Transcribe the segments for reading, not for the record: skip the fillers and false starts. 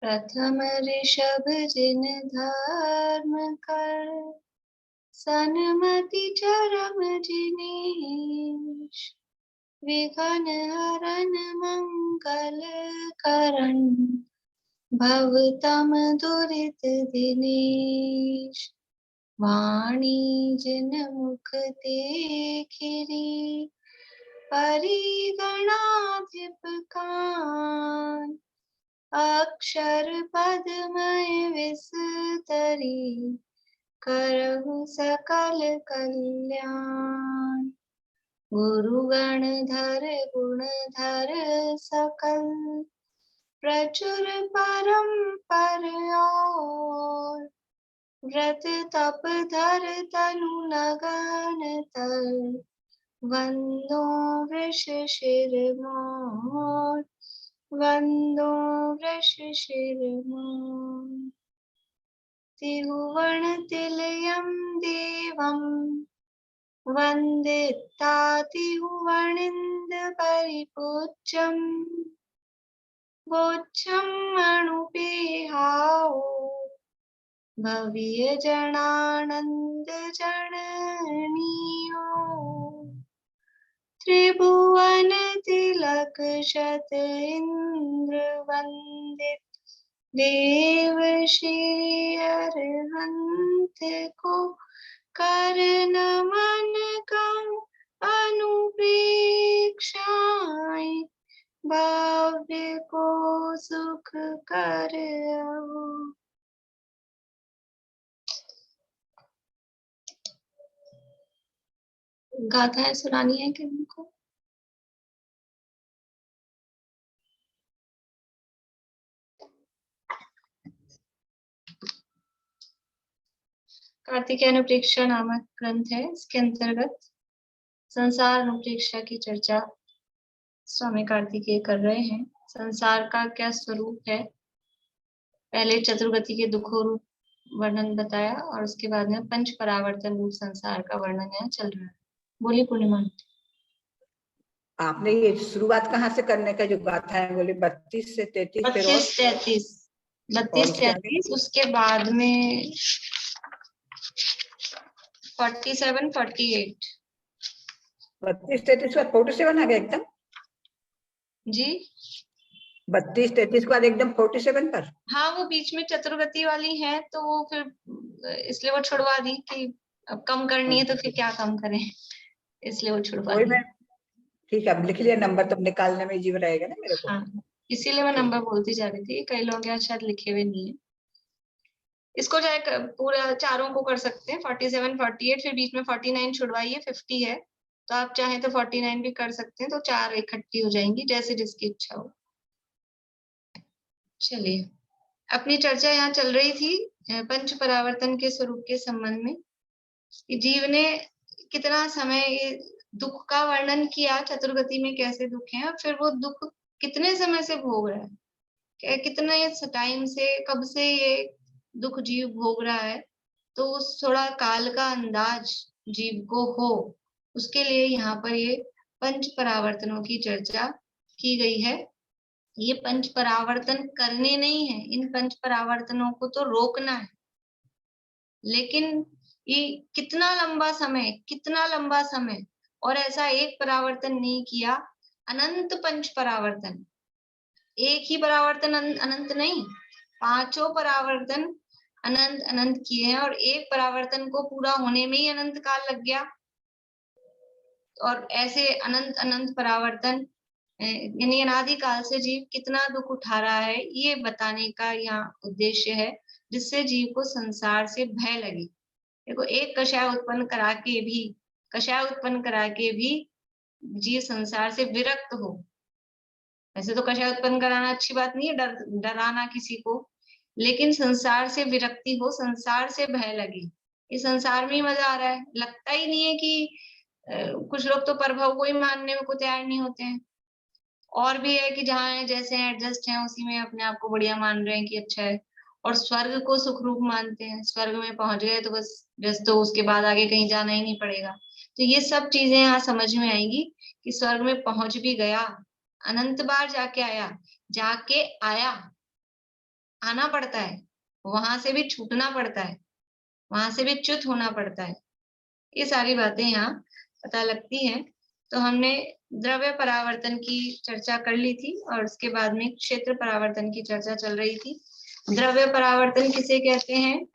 प्रथम ऋषभ जिन धर्म कर, सनमति चरम जिनेश। विघ्न हरन मंगल करण, भवतम दुरित दिनेश। वाणी जिन मुख देखिरी, परिगणाधिप कान। अक्षर पदमय विस्तरी, करहु सकल कल्याण। गुरु गणधर गुणधर सकल, प्रचुर परम्पर और। व्रत तप धर तनु लगन तल, वंदो वृष शिरमौर। वंदो वृष शिरमौर। त्रिभुवन तिलयं देवं, वंदिता त्रिभुवनिंद परिपूज्यं। बोध्यं अणुपेहाओ, भव्य जनानंद जननीयो। त्रिभुवन तिलक शत इंद्र वंदित, देव श्री अरहंत को। कर नमन कम अनुप्रेक्षाएं, भव्य को सुख कर आओ। गाथाएं सुनानी है किसी को? कार्तिकेय अनुप्रेक्षा नामक ग्रंथ है। इसके अंतर्गत संसार अनुप्रेक्षा की चर्चा स्वामी कार्तिकेय कर रहे हैं। संसार का क्या स्वरूप है, पहले चतुर्गति के दुखों रूप वर्णन बताया और उसके बाद में पंच परावर्तन रूप संसार का वर्णन यहाँ चल रहा है। बोली पूर्णिमा। आपने ये शुरुआत कहाँ से करने का जो गाथा है, बोले 32 से 33 फिर 32 33 उसके बाद में 47 48 32 33 बाद 47 आ गया एकदम जी। 32 33 के बाद एकदम 47 पर। हाँ, वो बीच में चतुर्गति वाली है तो वो फिर इसलिए वो छुड़वा दी कि अब कम करनी है तो फिर क्या कम करें, इसलिए वो छुड़वा दी। ठीक है, अब लिख लिया नंबर, तब निकालने में जीव रहेगा ना मेरे को। हाँ, इसीलिए मैं नंबर बोलती जा रही थी। कई लोग यहाँ शायद लिखे हुए नहीं है। इसको चाहे पूरा चारों को कर सकते हैं, 47 48 फिर बीच में 49 छुड़वाइए, 50 है तो आप चाहें तो 49 भी कर सकते हैं, तो चार इकट्ठी हो जाएंगी, जैसे जिसकी इच्छा हो। चलिए, अपनी चर्चा यहाँ चल रही थी पंच परावर्तन के स्वरूप के संबंध में। जीव ने कितना समय ये दुख का वर्णन किया, चतुर्गति में कैसे दुख है, और फिर वो दुख कितने समय से भोग रहा है, कितने टाइम से, कब से ये दुख जीव भोग रहा है। तो उस थोड़ा काल का अंदाज जीव को हो, उसके लिए यहाँ पर ये पंच परावर्तनों की चर्चा की गई है। ये पंच परावर्तन करने नहीं है, इन पंच परावर्तनों को तो रोकना है। लेकिन ये कितना लंबा समय, और ऐसा एक परावर्तन नहीं किया, अनंत पंच परावर्तन। एक ही परावर्तन अनंत नहीं, पांचों परावर्तन अनंत अनंत किए हैं, और एक परावर्तन को पूरा होने में ही अनंत काल लग गया। और ऐसे अनंत अनंत परावर्तन यानी अनादि काल से जीव कितना दुख उठा रहा है, ये बताने का यहाँ उद्देश्य है, जिससे जीव को संसार से भय लगे। देखो, एक कषाय उत्पन्न करा के भी जीव संसार से विरक्त हो। वैसे तो कषाय उत्पन्न कराना अच्छी बात नहीं है, डराना किसी को, लेकिन संसार से विरक्ति हो, संसार से भय लगे। ये संसार में ही मजा आ रहा है, लगता ही नहीं है कि कुछ लोग तो प्रभव को ही मानने को तैयार नहीं होते हैं। और भी है कि जहाँ जैसे एडजस्ट हैं उसी में अपने आप को बढ़िया मान रहे हैं कि अच्छा है, और स्वर्ग को सुख रूप मानते हैं। स्वर्ग में पहुंच गए तो बस तो उसके बाद आगे कहीं जाना ही नहीं पड़ेगा। तो ये सब चीजें यहाँ समझ में आएंगी कि स्वर्ग में पहुंच भी गया अनंत बार जाके आया, जाके आया, आना पड़ता है, वहां से भी छूटना पड़ता है, वहां से भी च्युत होना पड़ता है। ये सारी बातें यहाँ पता लगती हैं। तो हमने द्रव्य परावर्तन की चर्चा कर ली थी और उसके बाद में क्षेत्र परावर्तन की चर्चा चल रही थी। द्रव्य परावर्तन किसे कहते हैं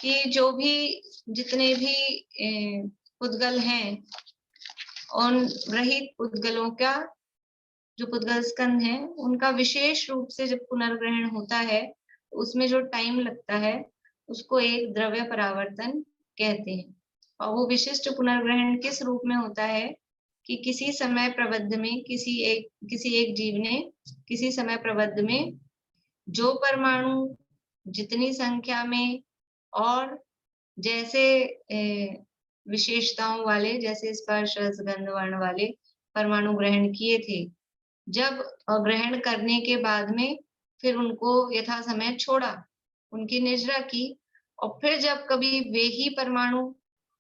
कि जो भी जितने भी पुद्गल हैं उन रहित पुद्गलों का जो पुद्गल स्कंध है उनका विशेष रूप से जब पुनर्ग्रहण होता है उसमें जो टाइम लगता है उसको एक द्रव्य परावर्तन कहते हैं। और वो विशिष्ट पुनर्ग्रहण किस रूप में होता है कि किसी समय प्रबंध में किसी एक जीव ने किसी समय प्रबंध में जो परमाणु जितनी संख्या में और जैसे विशेषताओं वाले, जैसे स्पर्श रस गंध वर्ण वाले परमाणु ग्रहण किए थे, जब ग्रहण करने के बाद में फिर उनको यथा समय छोड़ा, उनकी निजरा की, और फिर जब कभी वे ही परमाणु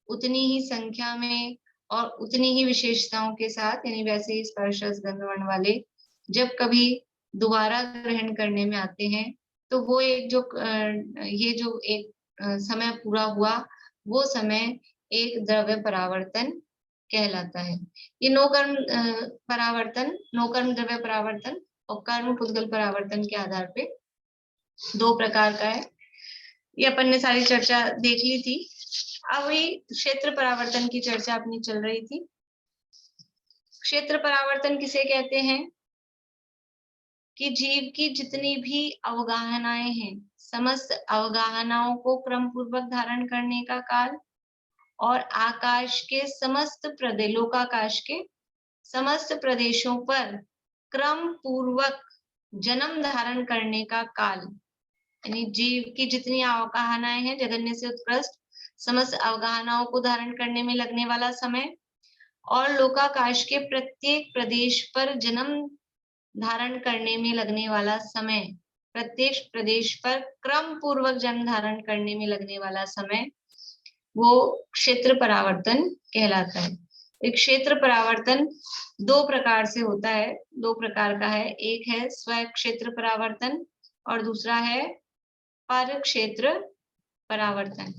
उतनी ही संख्या में और उतनी ही विशेषताओं के साथ, यानी वैसे ही स्पर्श रस गंध वर्ण वाले जब कभी दोबारा ग्रहण करने में आते हैं, तो वो एक जो ये जो एक समय पूरा हुआ, वो समय एक द्रव्य परावर्तन कहलाता है। ये नौकर्म परावर्तन, नौकर्म द्रव्य परावर्तन और कर्म पुद्गल परावर्तन के आधार पे 2 प्रकार का है। ये अपन ने सारी चर्चा देख ली थी। अब वही क्षेत्र परावर्तन की चर्चा अपनी चल रही थी। क्षेत्र परावर्तन किसे कहते हैं कि जीव की जितनी भी अवगाहनाएं हैं, समस्त अवगाहनाओं को क्रम पूर्वक धारण करने का काल और आकाश के समस्त लोकाकाश के समस्त प्रदेशों पर क्रम पूर्वक जन्म धारण करने का काल, यानी जीव की जितनी अवगाहनाएं हैं, जगन्य से उत्कृष्ट समस्त अवगाहनाओं को धारण करने में लगने वाला समय और लोकाकाश के प्रत्येक प्रदेश पर जन्म धारण करने में लगने वाला समय, प्रत्येक प्रदेश पर क्रम पूर्वक जन्म धारण करने में लगने वाला समय, वो क्षेत्र परावर्तन कहलाता है। एक क्षेत्र परावर्तन 2 प्रकार से होता है, 2 प्रकार का है। एक है स्व क्षेत्र परावर्तन और दूसरा है पर क्षेत्र परावर्तन।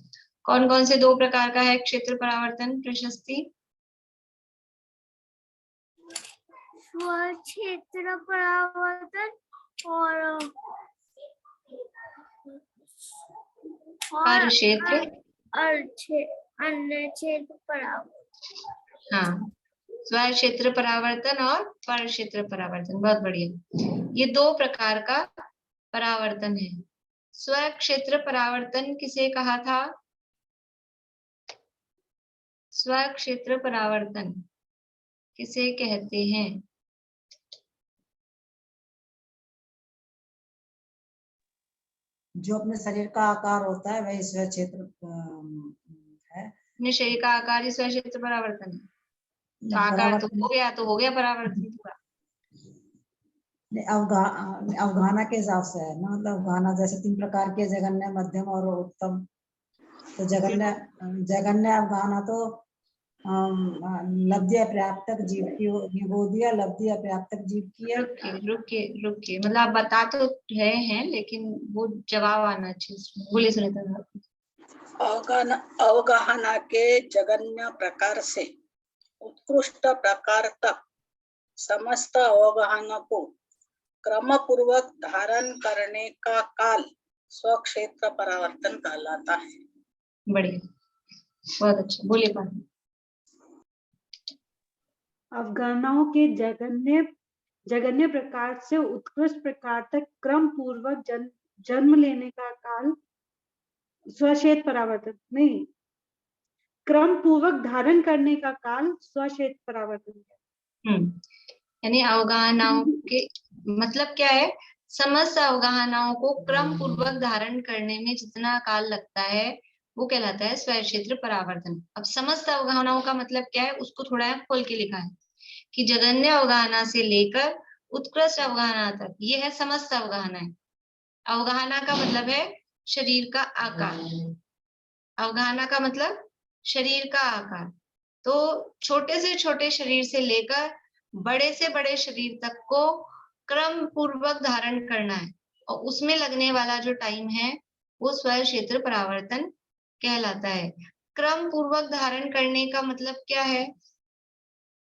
कौन कौन से 2 प्रकार का है क्षेत्र परावर्तन, प्रशस्ति? स्व क्षेत्र परावर्तन और पर क्षेत्र अन्य क्षेत्र परावर्तन। हाँ, स्व क्षेत्र परावर्तन और पर क्षेत्र परावर्तन। बहुत बढ़िया। ये 2 प्रकार का परावर्तन है। स्व क्षेत्र परावर्तन किसे कहा था? स्व क्षेत्र परावर्तन किसे कहते हैं? जो अपने शरीर का आकार होता है वही स्व क्षेत्र है। अपने शरीर का आकार ही स्व क्षेत्र परावर्तन है। तो आकार तो हो गया परावर्तन पूरा। अवगाहना के हिसाब से है ना, मतलब अवगाहना जैसे 3 प्रकार के, जगन्य, मध्यम और उत्तम। तो जगन्य अवगाहना तो लब्धि अपर्याप्तक जीव की हो दिया, लब्धि अपर्याप्तक जीव की है। रुकिए, मतलब आप बता तो रहे हैं लेकिन वो जवाब आना चाहिए। बोलिए सुनीता। अवगाहना के जगन्य प्रकार से उत्कृष्ट प्रकार तक समस्त अवगाहना को क्रम पूर्वक धारण करने का काल स्वक्षेत्र परावर्तन कहलाता है। बढ़िया, बहुत अच्छा। बोलिए बात। अवगाहनाओं के जगन्य प्रकार से उत्कृष्ट प्रकार तक क्रम पूर्वक जन्म लेने का काल स्वक्षेत्र परावर्तन नहीं, क्रम पूर्वक धारण करने का काल स्वक्षेत्र परावर्तन। यानी अवगाहनाओं के मतलब क्या है? समस्त अवगाहनाओं को क्रम पूर्वक धारण करने में जितना काल लगता है वो कहलाता है स्व क्षेत्र परावर्तन। अब समस्त अवगाहनाओं का मतलब क्या है उसको थोड़ा खोल के लिखा है कि जगन्य अवगाहना से लेकर उत्कृष्ट अवगाहना तक, ये है समस्त अवगाहनाएं। अवगाहना का मतलब है शरीर का आकार, अवगाहना का मतलब शरीर का आकार। तो छोटे से छोटे शरीर से लेकर बड़े से बड़े शरीर तक को क्रम पूर्वक धारण करना है, और उसमें लगने वाला जो टाइम है वो स्वयं क्षेत्र परावर्तन कहलाता है। क्रम पूर्वक धारण करने का मतलब क्या है?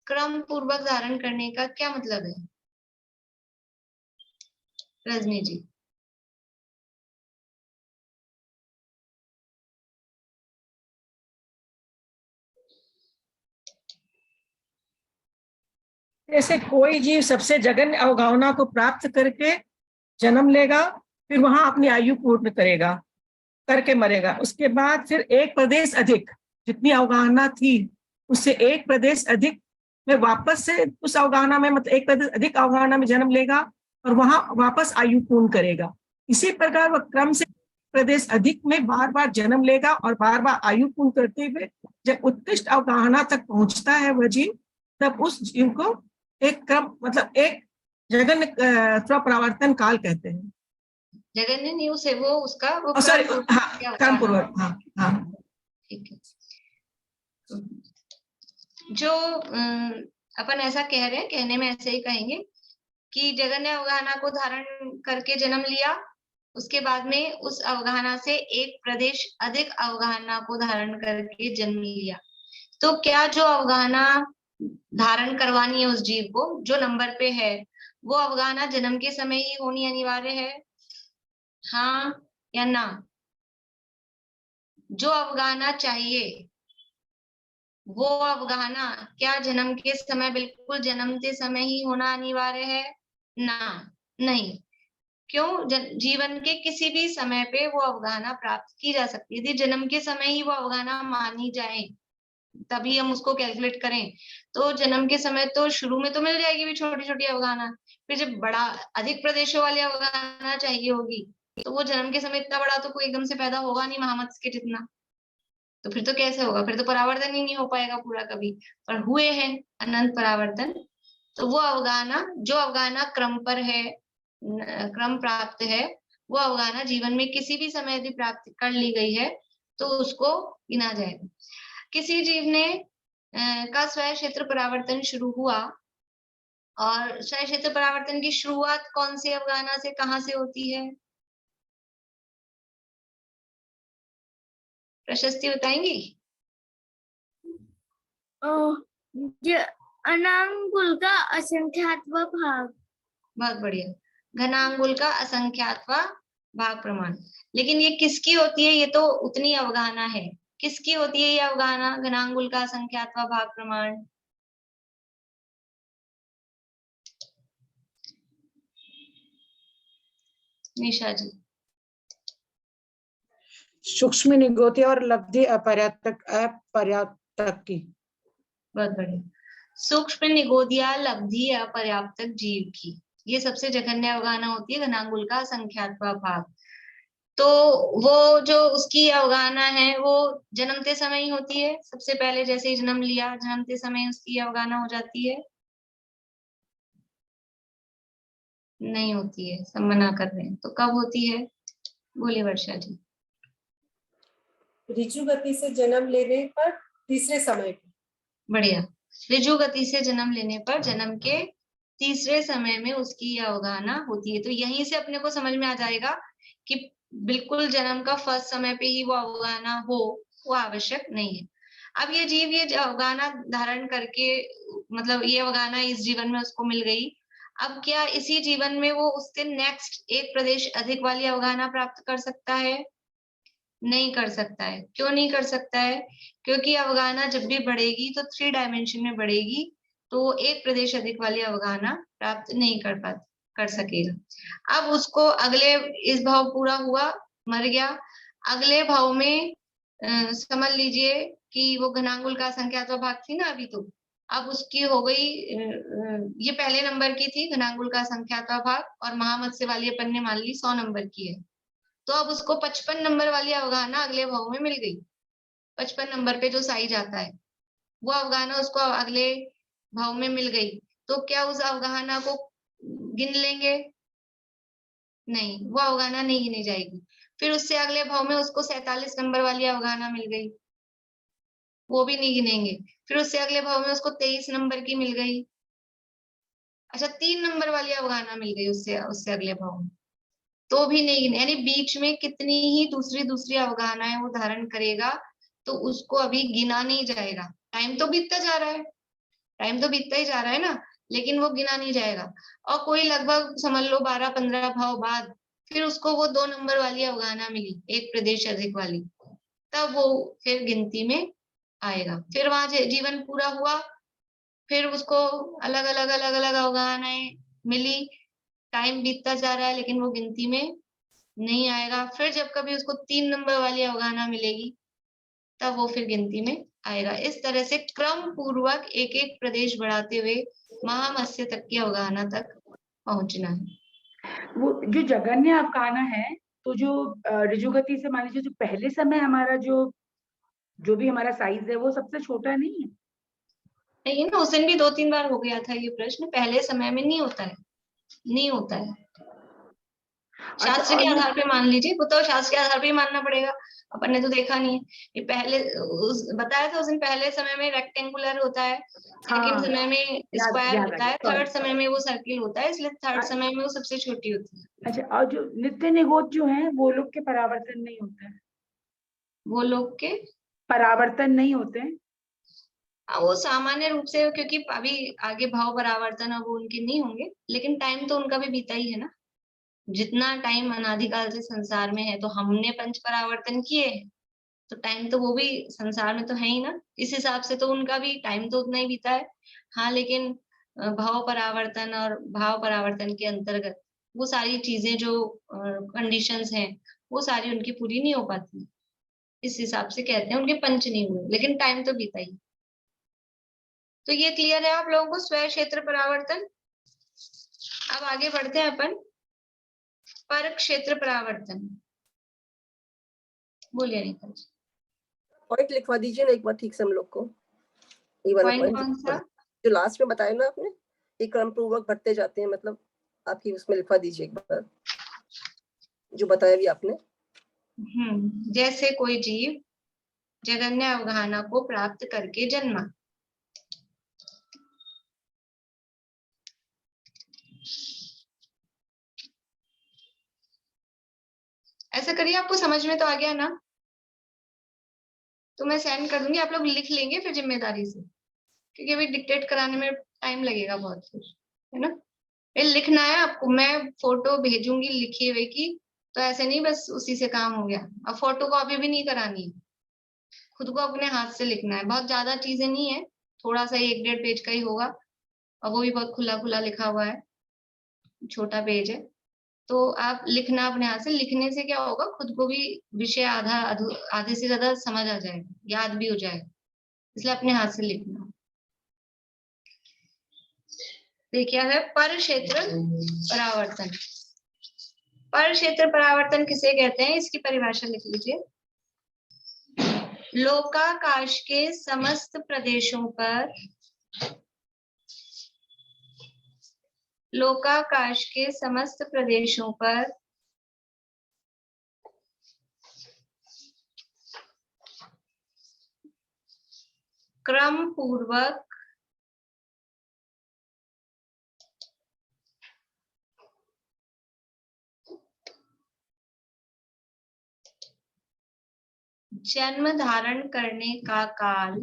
क्रम पूर्वक धारण करने का क्या मतलब है रजनी जी? जैसे कोई जीव सबसे जघन्य अवगाहना को प्राप्त करके जन्म लेगा, फिर वहां अपनी आयु पूर्ण करेगा, करके मरेगा। उसके बाद फिर एक प्रदेश अधिक, जितनी अवगाहना थी उससे एक प्रदेश अधिक में वापस से उस अवगाहना में, मतलब एक प्रदेश अधिक अवगाहना में जन्म लेगा और वहां वापस आयु पूर्ण करेगा। इसी प्रकार वह क्रम से प्रदेश अधिक में बार बार जन्म लेगा और बार बार आयु पूर्ण करते हुए जब उत्कृष्ट अवगाहना तक पहुंचता है वह जीव, तब उस जीव को एक क्रम, मतलब एक जघन्य स्वपरावर्तन काल कहते हैं। जगन्य नहीं, उसे वो उसका वो सॉरी, क्रम हाँ, क्रम पूर्वक, हाँ हाँ, ठीक है। जो अपन ऐसा कह रहे हैं, कहने में ऐसे ही कहेंगे कि जगन्य अवगाहना को धारण करके जन्म लिया, उसके बाद में उस अवगाहना से एक प्रदेश अधिक अवगाहना को धारण करके जन्म लिया। तो क्या जो अवगाहना धारण करवानी है उस जीव को, जो नंबर पे है, वो अवगाहना जन्म के समय ही होनी अनिवार्य है, हाँ या ना? जो अवगाहना चाहिए वो अवगाहना क्या जन्म के समय, बिल्कुल जन्मते समय ही होना अनिवार्य है? ना, नहीं। क्यों? जीवन के किसी भी समय पे वो अवगाहना प्राप्त की जा सकती है। यदि जन्म के समय ही वो अवगाहना मानी जाए तभी हम उसको कैलकुलेट करें, तो जन्म के समय तो शुरू में तो मिल जाएगी भी छोटी छोटी अवगाहना, फिर जब बड़ा अधिक प्रदेशों वाली अवगाहना चाहिए होगी तो वो जन्म के समय इतना बड़ा तो कोई एकदम से पैदा होगा नहीं महामत्स्य के जितना, तो फिर तो कैसे होगा? फिर तो परावर्तन ही नहीं हो पाएगा पूरा कभी। पर हुए हैं अनंत परावर्तन। तो वो अवगाहना, जो अवगाहना क्रम पर है, क्रम प्राप्त है, वो अवगाहना जीवन में किसी भी समय यदि प्राप्त कर ली गई है तो उसको गिना जाएगा। किसी जीव ने का स्वयं क्षेत्र परावर्तन शुरू हुआ, और स्वयं क्षेत्र परावर्तन की शुरुआत कौन सी अवगाहना से, कहाँ से होती है? प्रशस्ति बताएंगी? घनांगुल का असंख्यात्वा भाग। बहुत बढ़िया, घनांगुल का असंख्यात्वा भाग प्रमाण। लेकिन ये किसकी होती है? ये तो उतनी अवगाहना है। किसकी होती है ये अवगाहना, घनांगुल का असंख्यात्वा भाग प्रमाण? निशा जी। सूक्ष्म निगोती और लब्धि अपर्याप्तक की। बहुत बढ़िया, सूक्ष्म निगोदिया लब्धि अपर्याप्तक जीव की ये सबसे जघन्य अवगाहना होती है, घनांगुल का असंख्यात्वा भाग। तो वो जो उसकी अवगाहना है वो जन्मते समय ही होती है सबसे पहले, जैसे ही जन्म लिया जन्मते समय उसकी अवगाहना हो जाती है? नहीं होती है, सब मना कर रहे हैं। तो कब होती है? बोले वर्षा जी। ऋजु गति से जन्म लेने पर तीसरे समय पे। बढ़िया, ऋजु गति से जन्म लेने पर जन्म के तीसरे समय में उसकी अवगाहना होती है। तो यहीं से अपने को समझ में आ जाएगा कि बिल्कुल जन्म का फर्स्ट समय पे ही वो अवगाहना हो, वो आवश्यक नहीं है। अब ये जीव ये अवगाहना धारण करके, मतलब ये अवगाहना इस जीवन में उसको मिल गई, अब क्या इसी जीवन में वो उससे नेक्स्ट एक प्रदेश अधिक वाली अवगाहना प्राप्त कर सकता है? नहीं कर सकता है। क्यों नहीं कर सकता है? क्योंकि अवगाहना जब भी बढ़ेगी तो 3 डायमेंशन में बढ़ेगी, तो एक प्रदेश अधिक वाली अवगाहना प्राप्त नहीं कर सकेगा। अब उसको अगले, इस भाव पूरा हुआ, मर गया, अगले भाव में समझ लीजिए कि वो घनांगुल का संख्यात्वा भाग थी ना अभी, तो अब उसकी हो गई, ये पहले नंबर की थी घनांगुल का संख्यात्वा भाग, और महामत्स्य वाली अपन ने मान ली 100 नंबर की है। तो अब उसको 55 नंबर वाली अवगाहना अगले भाव में मिल गई। 55 नंबर पे जो साई जाता है वो अवगाहना उसको अगले भाव में मिल गई। तो क्या उस अवगाहना को गिन लेंगे? नहीं, वो अवगाहना नहीं गिनी जाएगी। फिर उससे अगले भाव में उसको 47 नंबर वाली अवगाहना मिल गई, वो भी नहीं गिनेंगे। फिर उससे अगले भाव में उसको 23 नंबर की मिल गई, अच्छा 3 नंबर वाली अवगाहना मिल गई उससे उससे अगले भाव में, तो भी नहीं गिने, यानी बीच में कितनी ही दूसरी दूसरी अवगाहनाएं वो धारण करेगा तो उसको अभी गिना नहीं जाएगा। टाइम तो बीतता जा रहा है, टाइम तो बीतता ही जा रहा है ना, लेकिन वो गिना नहीं जाएगा। और कोई लगभग समझ लो 12-15 भाव बाद फिर उसको वो 2 नंबर वाली अवगाहना मिली, एक प्रदेश अधिक वाली, तब वो फिर गिनती में आएगा। फिर वहां जीवन पूरा हुआ, फिर उसको अलग अलग अवगाहनाएं मिली, टाइम बीतता जा रहा है लेकिन वो गिनती में नहीं आएगा। फिर जब कभी उसको 3 नंबर वाली अवगाहना मिलेगी तब वो फिर गिनती में आएगा। इस तरह से क्रम पूर्वक एक एक प्रदेश बढ़ाते हुए महामत्स्य तक की अवगाहना तक पहुंचना है। वो जो जगन्य अवगाहना है, तो जो ऋजुगति से मान लीजिए जो पहले समय हमारा जो भी हमारा साइज है वो सबसे छोटा नहीं है? नहीं ना, उस दिन भी 2-3 बार हो गया था ये प्रश्न, पहले समय में नहीं होता है, नहीं होता है। शास्त्र के आधार पे मान लीजिए, वो तो शास्त्र के आधार पे ही मानना पड़ेगा, अपन ने तो देखा नहीं है। ये पहले बताया था उस दिन, पहले समय में रेक्टेंगुलर होता है, सेकंड समय में स्क्वायर होता है, थर्ड समय में वो सर्किल होता है, इसलिए थर्ड समय में वो सबसे छोटी होती है। अच्छा, और जो नित्य निगोद जो है वो लोग के परावर्तन नहीं होते हैं? वो लोग के परावर्तन नहीं होते हैं? वो सामान्य रूप से, क्योंकि अभी आगे भाव परावर्तन अब उनके नहीं होंगे, लेकिन टाइम तो उनका भी बीता ही है ना। जितना टाइम अनादिकाल से संसार में है, तो हमने पंच परावर्तन किए, तो टाइम तो वो भी संसार में तो है ही ना, इस हिसाब से तो उनका भी टाइम तो उतना ही बीता है। हाँ, लेकिन भाव परावर्तन और भाव परावर्तन के अंतर्गत वो सारी चीजें जो कंडीशंस हैं वो सारी उनकी पूरी नहीं हो पाती, इस हिसाब से कहते हैं उनके पंच नहीं हुए, लेकिन टाइम तो बीता ही। तो ये क्लियर है आप लोगों को स्वयं क्षेत्र परावर्तन। अब आगे बढ़ते हैं अपन पर क्षेत्र परावर्तन। बोलिए अनिता जी। पॉइंट लिखवा दीजिए ना एक बार ठीक से हम लोग को, ये वाला पॉइंट पॉइंट कौन सा? जो लास्ट में बताया ना आपने, ये क्रम पूर्वक बढ़ते जाते हैं, मतलब आपकी उसमें लिखवा दीजिए एक बार जो बताया भी आपने। जैसे कोई जीव जगन्य अवगाहना को प्राप्त करके जन्मा। ऐसा करिए, आपको समझ में तो आ गया ना, तो मैं सेंड कर दूंगी, आप लोग लिख लेंगे फिर जिम्मेदारी से, क्योंकि अभी डिक्टेट कराने में टाइम लगेगा बहुत, फिर है ना। फिर लिखना है आपको, मैं फोटो भेजूंगी लिखी हुई की, तो ऐसे नहीं बस उसी से काम हो गया। अब फोटो कॉपी भी नहीं करानी है, खुद को अपने हाथ से लिखना है। बहुत ज्यादा चीजें नहीं है, थोड़ा सा 1-1.5 पेज का ही होगा, और वो भी बहुत खुला खुला लिखा हुआ है, छोटा पेज है। तो आप लिखना अपने हाथ से, लिखने से क्या होगा, खुद को भी विषय आधे से ज्यादा समझ आ जाएगा, याद भी हो जाएगा, इसलिए अपने हाथ से लिखना। देखिए है पर क्षेत्र परावर्तन। पर क्षेत्र परावर्तन किसे कहते हैं, इसकी परिभाषा लिख लीजिए। लोकाकाश के समस्त प्रदेशों पर, लोकाकाश के समस्त प्रदेशों पर क्रम पूर्वक जन्म धारण करने का काल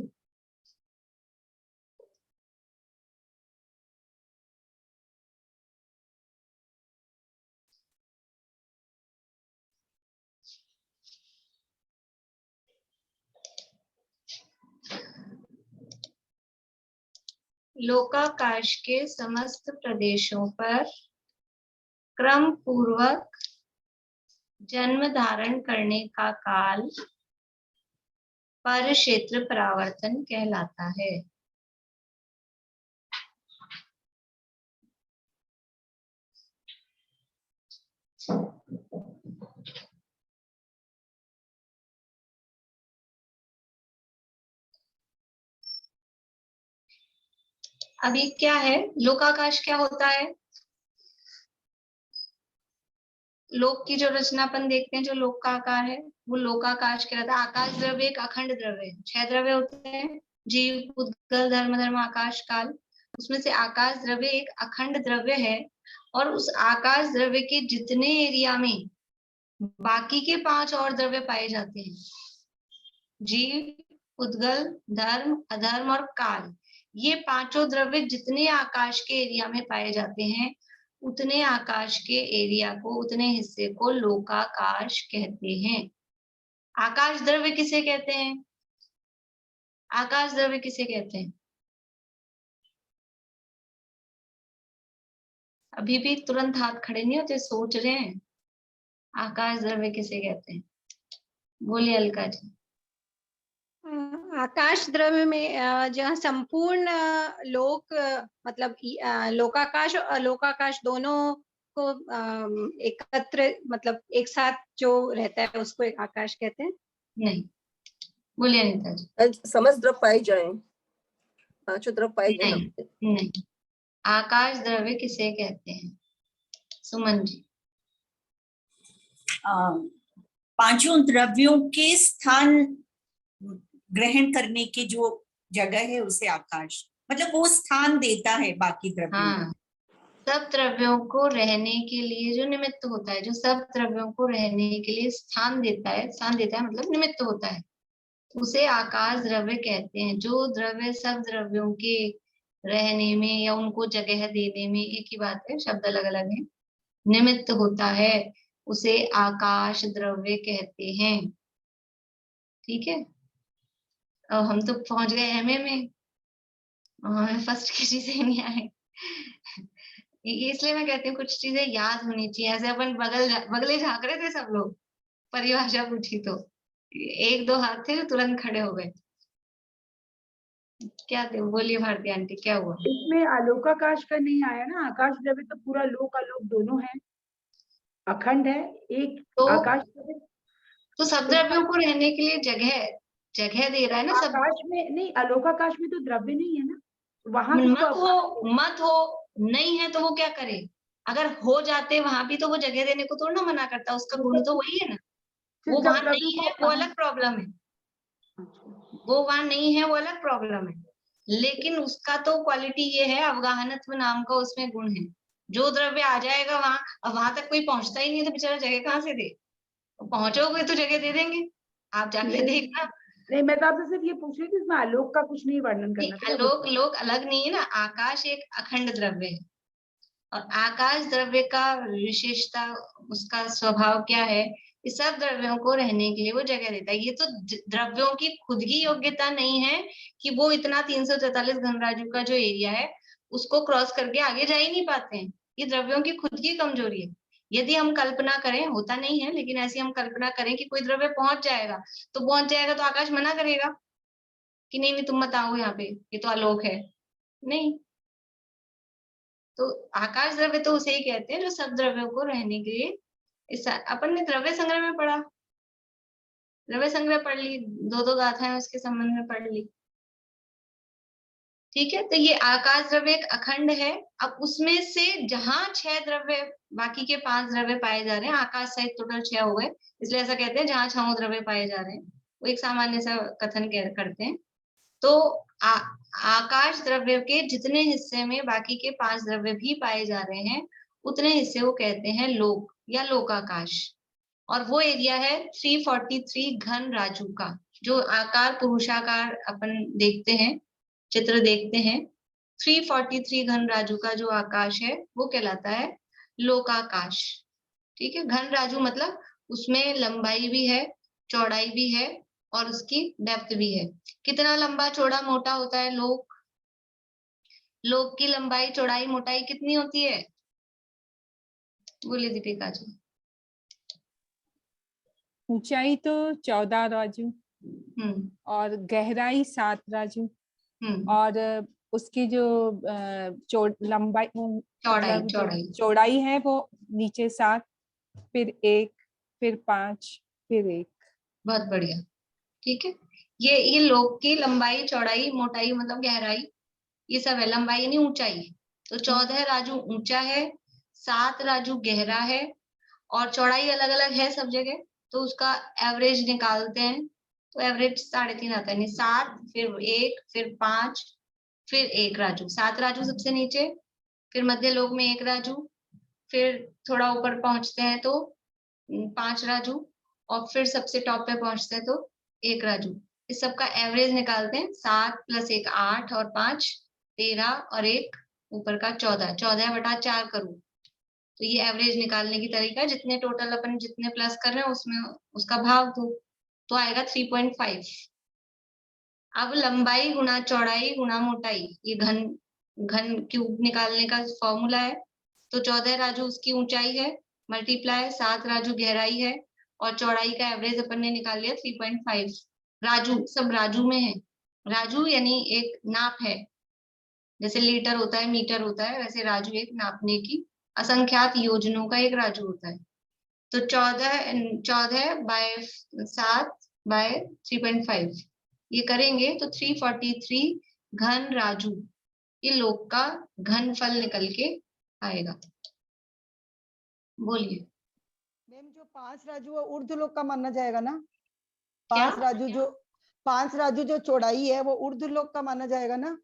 लोकाकाश के समस्त प्रदेशों पर क्रम पूर्वक जन्म धारण करने का काल पर क्षेत्र परावर्तन कहलाता है। अभी क्या है, लोकाकाश क्या होता है, लोक की जो रचना अपन देखते हैं, जो लोक का आकार है वो लोकाकाश कहलाता है। आकाश द्रव्य एक अखंड द्रव्य है, 6 द्रव्य होते हैं, जीव, उद्गल, धर्म, आकाश, काल। उसमें से आकाश द्रव्य एक अखंड द्रव्य है और उस आकाश द्रव्य के जितने एरिया में बाकी के 5 और द्रव्य पाए जाते हैं, जीव, उद्गल, धर्म, अधर्म और काल, ये पांचों द्रव्य जितने आकाश के एरिया में पाए जाते हैं, उतने आकाश के एरिया को, उतने हिस्से को लोकाकाश कहते हैं। आकाश द्रव्य किसे कहते हैं? आकाश द्रव्य किसे कहते हैं? अभी भी तुरंत हाथ खड़े नहीं होते, सोच रहे हैं। आकाश द्रव्य किसे कहते हैं? बोलिए अलका जी। आकाश द्रव्य में जहाँ संपूर्ण लोक मतलब लोकाकाश और अलोकाकाश दोनों को एकत्र मतलब एक साथ जो रहता है उसको एक आकाश कहते हैं। नहीं, बोलिए अनिता जी। समस्त द्रव्य पाए जाए, पांचों द्रव्य पाए जाए। नहीं, आकाश द्रव्य किसे कहते हैं? सुमन जी। पांचों द्रव्यों के स्थान ग्रहण करने की जो जगह है उसे आकाश, मतलब वो स्थान देता है बाकी द्रव्यों। हाँ, सब द्रव्यों को रहने के लिए जो निमित्त होता है, जो सब द्रव्यों को रहने के लिए स्थान देता है मतलब निमित्त होता है, उसे आकाश द्रव्य कहते हैं। जो द्रव्य सब द्रव्यों के रहने में या उनको जगह देने में, एक ही बात है, शब्द अलग अलग है, निमित्त होता है, उसे आकाश द्रव्य कहते हैं। ठीक है, अब हम तो पहुंच गए एमए में, हमें फर्स्ट की चीजें नहीं आए। इसलिए मैं कहती हूँ कुछ चीजें याद होनी चाहिए। ऐसे अपन बगले झांक रहे थे सब लोग, परिभाषा पूछी तो 1-2 हाथ थे जो तुरंत खड़े हो गए। क्या थे? बोलिए भारती आंटी, क्या हुआ? इसमें आलोकाकाश का नहीं आया ना। आकाश द्रव्य तो पूरा लोक आलोक दोनों है, अखंड है। एक तो आकाश तो सब द्रव्यों को रहने के लिए जगह दे रहा है ना सब। आकाश में नहीं, आलोकाकाश में तो द्रव्य नहीं है ना, वहां मत हो नहीं है तो वो क्या करे? अगर हो जाते वहां भी तो वो जगह देने को थोड़ा ना मना करता, उसका गुण तो वही है ना। वो वहां नहीं है वो अलग प्रॉब्लम है, वो वहां नहीं है वो अलग प्रॉब्लम है, लेकिन उसका तो क्वालिटी ये है, अवगाहनत्व नाम का उसमें गुण है। जो द्रव्य आ जाएगा वहां, अब वहां तक कोई पहुंचता ही नहीं है तो बेचारा जगह कहाँ से दे? पहुंचोगे तो जगह दे देंगे, आप जाके देखना। नहीं, मैं तो आपसे सिर्फ ये पूछ रही थी, इसमें आलोक का कुछ नहीं वर्णन करना था। आलोक अलग नहीं है ना, आकाश एक अखंड द्रव्य है और आकाश द्रव्य का विशेषता, उसका स्वभाव क्या है? कि सब द्रव्यों को रहने के लिए वो जगह देता है। ये तो द्रव्यों की खुद की योग्यता नहीं है कि वो इतना 343 घनराज्यों का जो एरिया है उसको क्रॉस करके आगे जा ही नहीं पाते हैं। ये द्रव्यों की खुद की कमजोरी है। यदि हम कल्पना करें, होता नहीं है लेकिन ऐसी हम कल्पना करें कि कोई द्रव्य पहुंच जाएगा तो आकाश मना करेगा कि नहीं तुम मत आओ यहाँ पे, ये तो आलोक है। नहीं, तो आकाश द्रव्य तो उसे ही कहते हैं जो सब द्रव्यों को रहने के लिए। अपन ने द्रव्य संग्रह में पढ़ा, द्रव्य संग्रह पढ़ ली, 2 गाथाएं उसके संबंध में पढ़ ली। ठीक है, तो ये आकाश द्रव्य एक अखंड है। अब उसमें से जहां 6 द्रव्य, बाकी के 5 द्रव्य पाए जा रहे हैं, आकाश सहित टोटल 6 हो गए, इसलिए ऐसा कहते हैं जहां 6 द्रव्य पाए जा रहे हैं, वो एक सामान्य सा कथन करते हैं। तो आकाश द्रव्य के जितने हिस्से में बाकी के 5 द्रव्य भी पाए जा रहे हैं, उतने हिस्से को कहते हैं लोक या लोकाकाश। और वो एरिया है 343 घन राजू का। जो आकार पुरुषाकार अपन देखते हैं, चित्र देखते हैं, 343 घन राजू का जो आकाश है वो कहलाता है लोकाकाश। ठीक है, घन राजू मतलब उसमें लंबाई भी है, चौड़ाई भी है और उसकी डेप्थ भी है। कितना लंबा चौड़ा मोटा होता है लोक? लोक की लंबाई चौड़ाई मोटाई कितनी होती है? बोलिए दीपिका जी। ऊंचाई तो 14 राजू और गहराई 7 राजू और उसकी जो लंबाई चौड़ाई है वो नीचे 7, फिर 1, फिर 5, फिर 1। बहुत बढ़िया। ठीक है, ये लोक की लंबाई चौड़ाई मोटाई मतलब गहराई, ये सब है। लंबाई यानी ऊंचाई, तो 14 राजू ऊंचा है, 7 राजू गहरा है और चौड़ाई अलग अलग है सब जगह, तो उसका एवरेज निकालते हैं तो एवरेज 3.5 आता है। 7 फिर 1 फिर 5 फिर 1 राजू, 7 राजू सबसे नीचे, फिर मध्य लोक में 1 राजू, फिर थोड़ा ऊपर पहुंचते हैं तो 5 राजू, और फिर सबसे टॉप पे पहुंचते हैं तो 1 राजू। इस सब का एवरेज निकालते हैं। 7 + 1 8 और 5 13 और 1 ऊपर का 14, 14/4 करूं तो ये एवरेज निकालने की तरीका है। जितने टोटल अपन जितने प्लस कर रहे हैं उसमें उसका भाग दो तो आएगा 3.5। अब लंबाई गुना चौड़ाई गुना मोटाई, ये घन क्यूब निकालने का फॉर्मूला है। तो 14 राजू उसकी ऊंचाई है, मल्टीप्लाई 7 राजू गहराई है, और चौड़ाई का एवरेज अपन ने निकाल लिया 3.5। राजू सब राजू में है। राजू यानी एक नाप है, जैसे लीटर होता है, मीटर होता है, वैसे राजू एक नापने की असंख्यात योजनों का एक राजू होता है। तो 14/7/3.5 ये करेंगे तो 343 घन राजू ये लोक का घनफल निकल के आएगा। बोलिए मैम, जो 5 राजू वो ऊर्ध्व लोक का माना जाएगा ना? क्या? 5 राजू जो चौड़ाई है वो ऊर्ध्व लोक का माना जाएगा ना?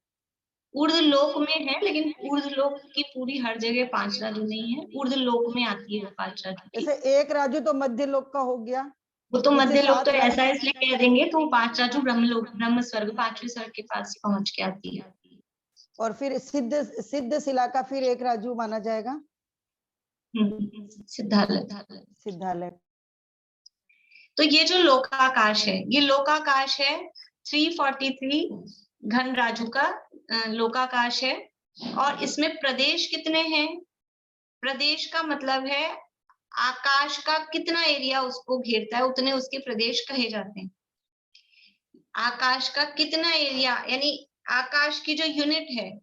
ऊर्ध्व लोक में है, लेकिन ऊर्ध्व लोक की पूरी हर जगह 5 राजू नहीं है, ऊर्ध्व लोक में आती है 5 राजू की। जैसे 1 राजू तो मध्य लोक का हो गया, वो तो मध्य लोक तो ऐसा इसलिए कह देंगे तो 5 राजू ब्रह्मलोक, ब्रह्म स्वर्ग, 5वें स्वर्ग के पास पहुंच के आती है। और फिर सिद्ध शिला का फिर 1 राजू माना जाएगा, सिद्धालय। तो ये जो लोकाकाश है, ये लोकाकाश है 343 घन राजू का लोकाकाश है। और इसमें प्रदेश कितने हैं? प्रदेश का मतलब है आकाश का कितना एरिया उसको घेरता है, उतने उसके प्रदेश कहे जाते हैं। आकाश का कितना एरिया, यानी आकाश की जो यूनिट है,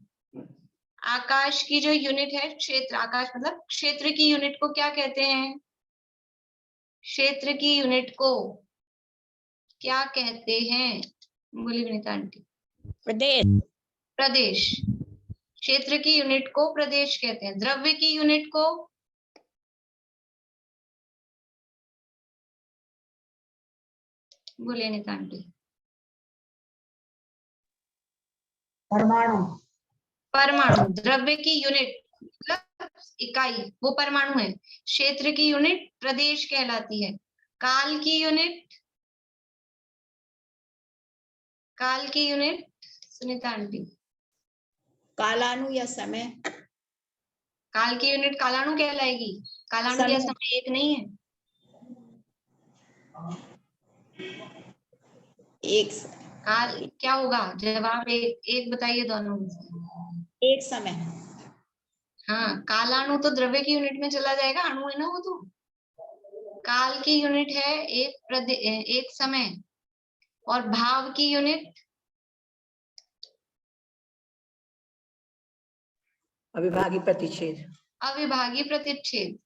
आकाश की जो यूनिट है क्षेत्र, आकाश मतलब क्षेत्र की यूनिट को क्या कहते हैं? क्षेत्र की यूनिट को क्या कहते हैं? बोली विनीता आंटी। प्रदेश। प्रदेश। क्षेत्र की यूनिट को प्रदेश कहते हैं। द्रव्य की यूनिट को बोलिए विनीता आंटी। परमाणु। परमाणु। द्रव्य की यूनिट मतलब इकाई वो परमाणु है। क्षेत्र की यूनिट प्रदेश कहलाती है। काल की यूनिट, काल की यूनिट सुनीता आंटी। कालाणु या समय। काल की यूनिट कालाणु कहलाएगी। कालाणु या समय एक नहीं है। एक काल क्या होगा? जवाब एक बताइए दोनों में से। एक समय। हाँ, कालाणु तो द्रव्य की यूनिट में चला जाएगा, अणु है ना वो तो। काल की यूनिट है एक समय, और भाव की यूनिट अविभागी प्रतिच्छेद। अविभागी प्रतिच्छेद।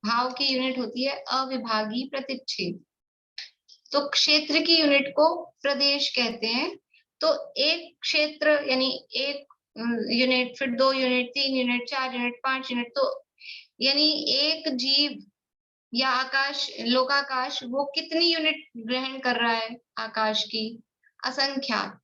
भाव की यूनिट होती है अविभागी प्रतिच्छेद। तो क्षेत्र की यूनिट को प्रदेश कहते हैं। तो एक क्षेत्र यानी एक यूनिट, फिर 2 यूनिट, 3 यूनिट, 4 यूनिट, 5 यूनिट, तो यानी एक जीव या आकाश, लोकाकाश वो कितनी यूनिट ग्रहण कर रहा है आकाश की? असंख्यात।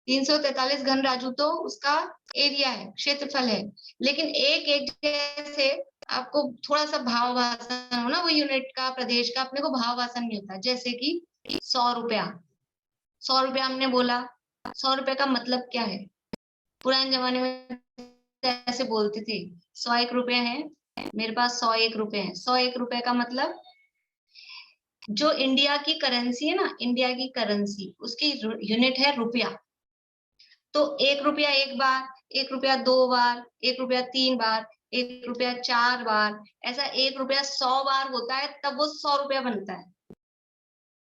343 घन राजू तो उसका एरिया है, क्षेत्रफल है। लेकिन एक जैसे आपको थोड़ा सा भाव वासन हो ना वो यूनिट का, प्रदेश का, अपने को भाव वासन नहीं होता। जैसे कि 100 रुपया, 100 रुपया हमने बोला, 100 रुपये का मतलब क्या है? पुराने जमाने में ऐसे बोलते थे 101 रुपये है, मेरे पास 101 रुपये है। 101 रुपये का मतलब जो इंडिया की करेंसी है ना, इंडिया की करेंसी उसकी यूनिट है रुपया। तो 1 रुपया एक बार, 1 रुपया 2 बार, 1 रुपया 3 बार, 1 रुपया 4 बार, ऐसा 1 रुपया 100 बार होता है, तब वो 100 रुपया बनता है।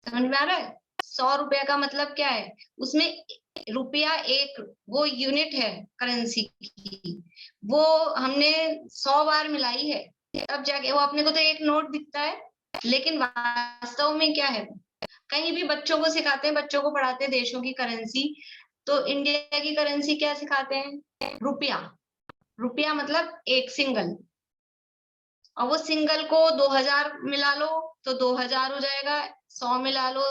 समझ में आ रहा है? 100 रुपया का मतलब क्या है? उसमें रुपया एक वो यूनिट है करेंसी की, वो हमने 100 बार मिलाई है, तब जाके वो अपने को तो एक नोट दिखता है, लेकिन वास्तव में क्या है? कहीं भी बच्चों को सिखाते हैं, बच्चों को पढ़ाते हैं देशों की करेंसी, तो इंडिया की करेंसी क्या सिखाते हैं? रुपया। रुपया मतलब एक सिंगल, और वो सिंगल को 2000 मिला लो तो 2000 हो जाएगा, 100 मिला लो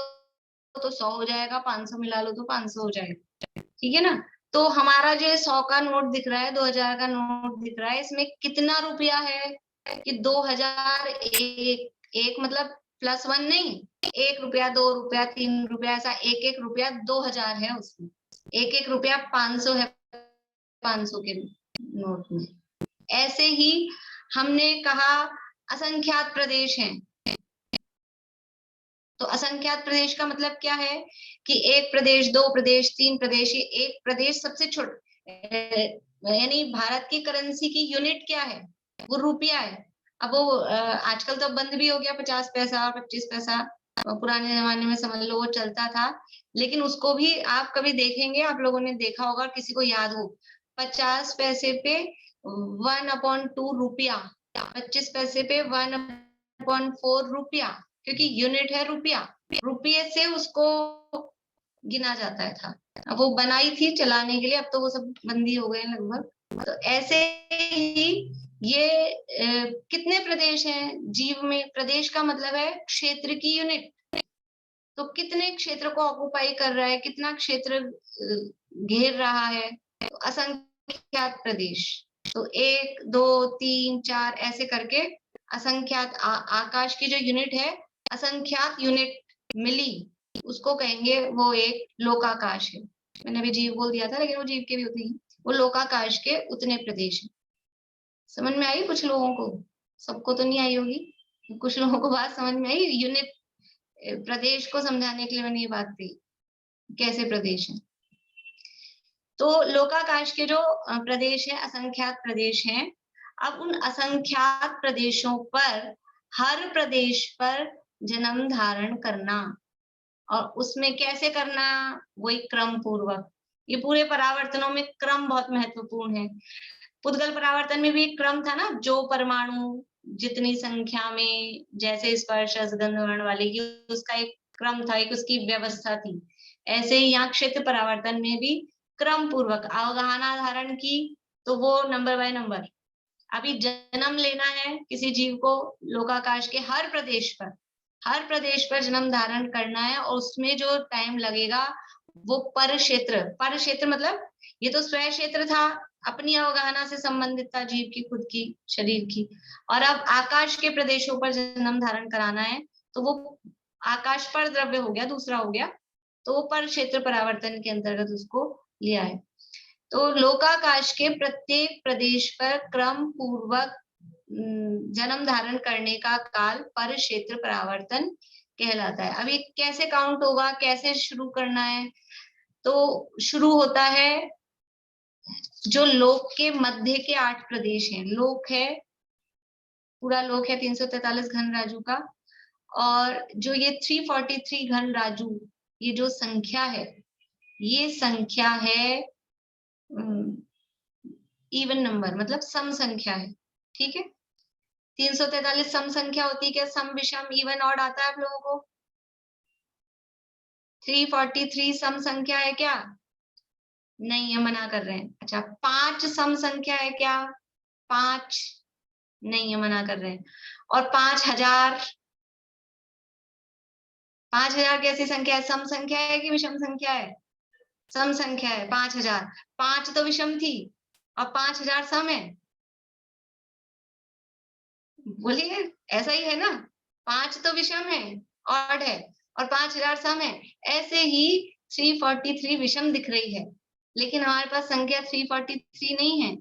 तो 100 हो जाएगा, 500 मिला लो तो 500 हो जाएगा। ठीक है ना। तो हमारा जो 100 का नोट दिख रहा है, 2000 का नोट दिख रहा है, इसमें कितना रुपया है कि 2001, मतलब +1 नहीं, 1 रुपया, 2 रुपया, 3 रुपया, ऐसा 1-1 रुपया 2000 है उसमें, 1-1 रुपया 500 है 500 के नोट में। ऐसे ही हमने कहा असंख्यात प्रदेश हैं, तो असंख्यात प्रदेश का मतलब क्या है कि 1 प्रदेश, 2 प्रदेश, 3 प्रदेश। ये एक प्रदेश सबसे छोटा, यानी भारत की करेंसी की यूनिट क्या है, वो रुपया है। अब वो आजकल तो बंद भी हो गया, 50 पैसा और 25 पैसा, पुराने जमाने में समझ लो वो चलता था, लेकिन उसको भी आप कभी देखेंगे, आप लोगों ने देखा होगा, किसी को याद हो, 50 पैसे पे 1/2 रुपया, 25 पैसे पे 1/4 रुपया, क्योंकि यूनिट है रुपया, रुपये से उसको गिना जाता है था। अब वो बनाई थी चलाने के लिए, अब तो वो सब बंदी हो गए लगभग। तो ऐसे ही ये कितने प्रदेश हैं जीव में, प्रदेश का मतलब है क्षेत्र की यूनिट, तो कितने क्षेत्र को ऑक्युपाई कर रहा है, कितना क्षेत्र घेर रहा है, तो असंख्यात प्रदेश। तो 1, 2, 3, 4 ऐसे करके असंख्यात आकाश की जो यूनिट है, असंख्यात यूनिट मिली, उसको कहेंगे वो एक लोकाकाश है। मैंने अभी जीव बोल दिया था, लेकिन वो जीव के भी उतने ही, वो लोकाकाश के उतने प्रदेश है। समझ में आई कुछ लोगों को, सबको तो नहीं आई होगी, कुछ लोगों को बात समझ में आई। यूनिट प्रदेश को समझाने के लिए मैंने ये बात कही, कैसे प्रदेश है। तो लोकाकाश के जो प्रदेश है, असंख्यात प्रदेश हैं। अब उन असंख्यात प्रदेशों पर, हर प्रदेश पर जन्म धारण करना, और उसमें कैसे करना, वही क्रम पूर्वक। ये पूरे परावर्तनों में क्रम बहुत महत्वपूर्ण है। पुद्गल परावर्तन में भी एक क्रम था ना, जो परमाणु जितनी संख्या में, जैसे स्पर्श गंध वर्ण वाले की, उसका एक क्रम था, एक उसकी व्यवस्था थी। ऐसे ही यहाँ क्षेत्र परावर्तन में भी क्रम पूर्वक अवगाहना धारण की, तो वो नंबर बाय नंबर। अभी जन्म लेना है किसी जीव को लोकाकाश के हर प्रदेश पर जन्म धारण करना है, और उसमें जो टाइम लगेगा वो पर क्षेत्र मतलब ये तो स्वयं क्षेत्र था, अपनी अवगाहना से संबंधित था जीव की, खुद की शरीर की, और अब आकाश के प्रदेशों पर जन्म धारण कराना है, तो वो आकाश पर द्रव्य हो गया, दूसरा हो गया, तो वो पर क्षेत्र परावर्तन के अंतर्गत उसको लिया है। तो लोकाकाश के प्रत्येक प्रदेश पर क्रम पूर्वक जन्म धारण करने का काल पर क्षेत्र परावर्तन कहलाता है। अभी कैसे काउंट होगा, कैसे शुरू करना है, तो शुरू होता है जो लोक के मध्य के 8 प्रदेश हैं। लोक है, पूरा लोक है 343 घन राजू का, और जो ये 343 घन राजू, ये जो संख्या है, ये संख्या है इवन नंबर, मतलब सम संख्या है। ठीक है, 343 सम संख्या होती है क्या, सम विषम इवन ऑड आता है आप लोगों को। 343 सम संख्या है क्या, नहीं है, मना कर रहे हैं। अच्छा, 5 सम संख्या है क्या, 5 नहीं है, मना कर रहे हैं। और 5000 कैसी संख्या है, सम संख्या है कि विषम संख्या है, सम संख्या है। 5000, 5 तो विषम थी और 5000 सम है, बोलिए ऐसा ही है ना, 5 तो विषम है, ऑड है, और 5000 सम है। ऐसे ही 343 विषम दिख रही है, लेकिन हमारे पास संख्या 343 नहीं है,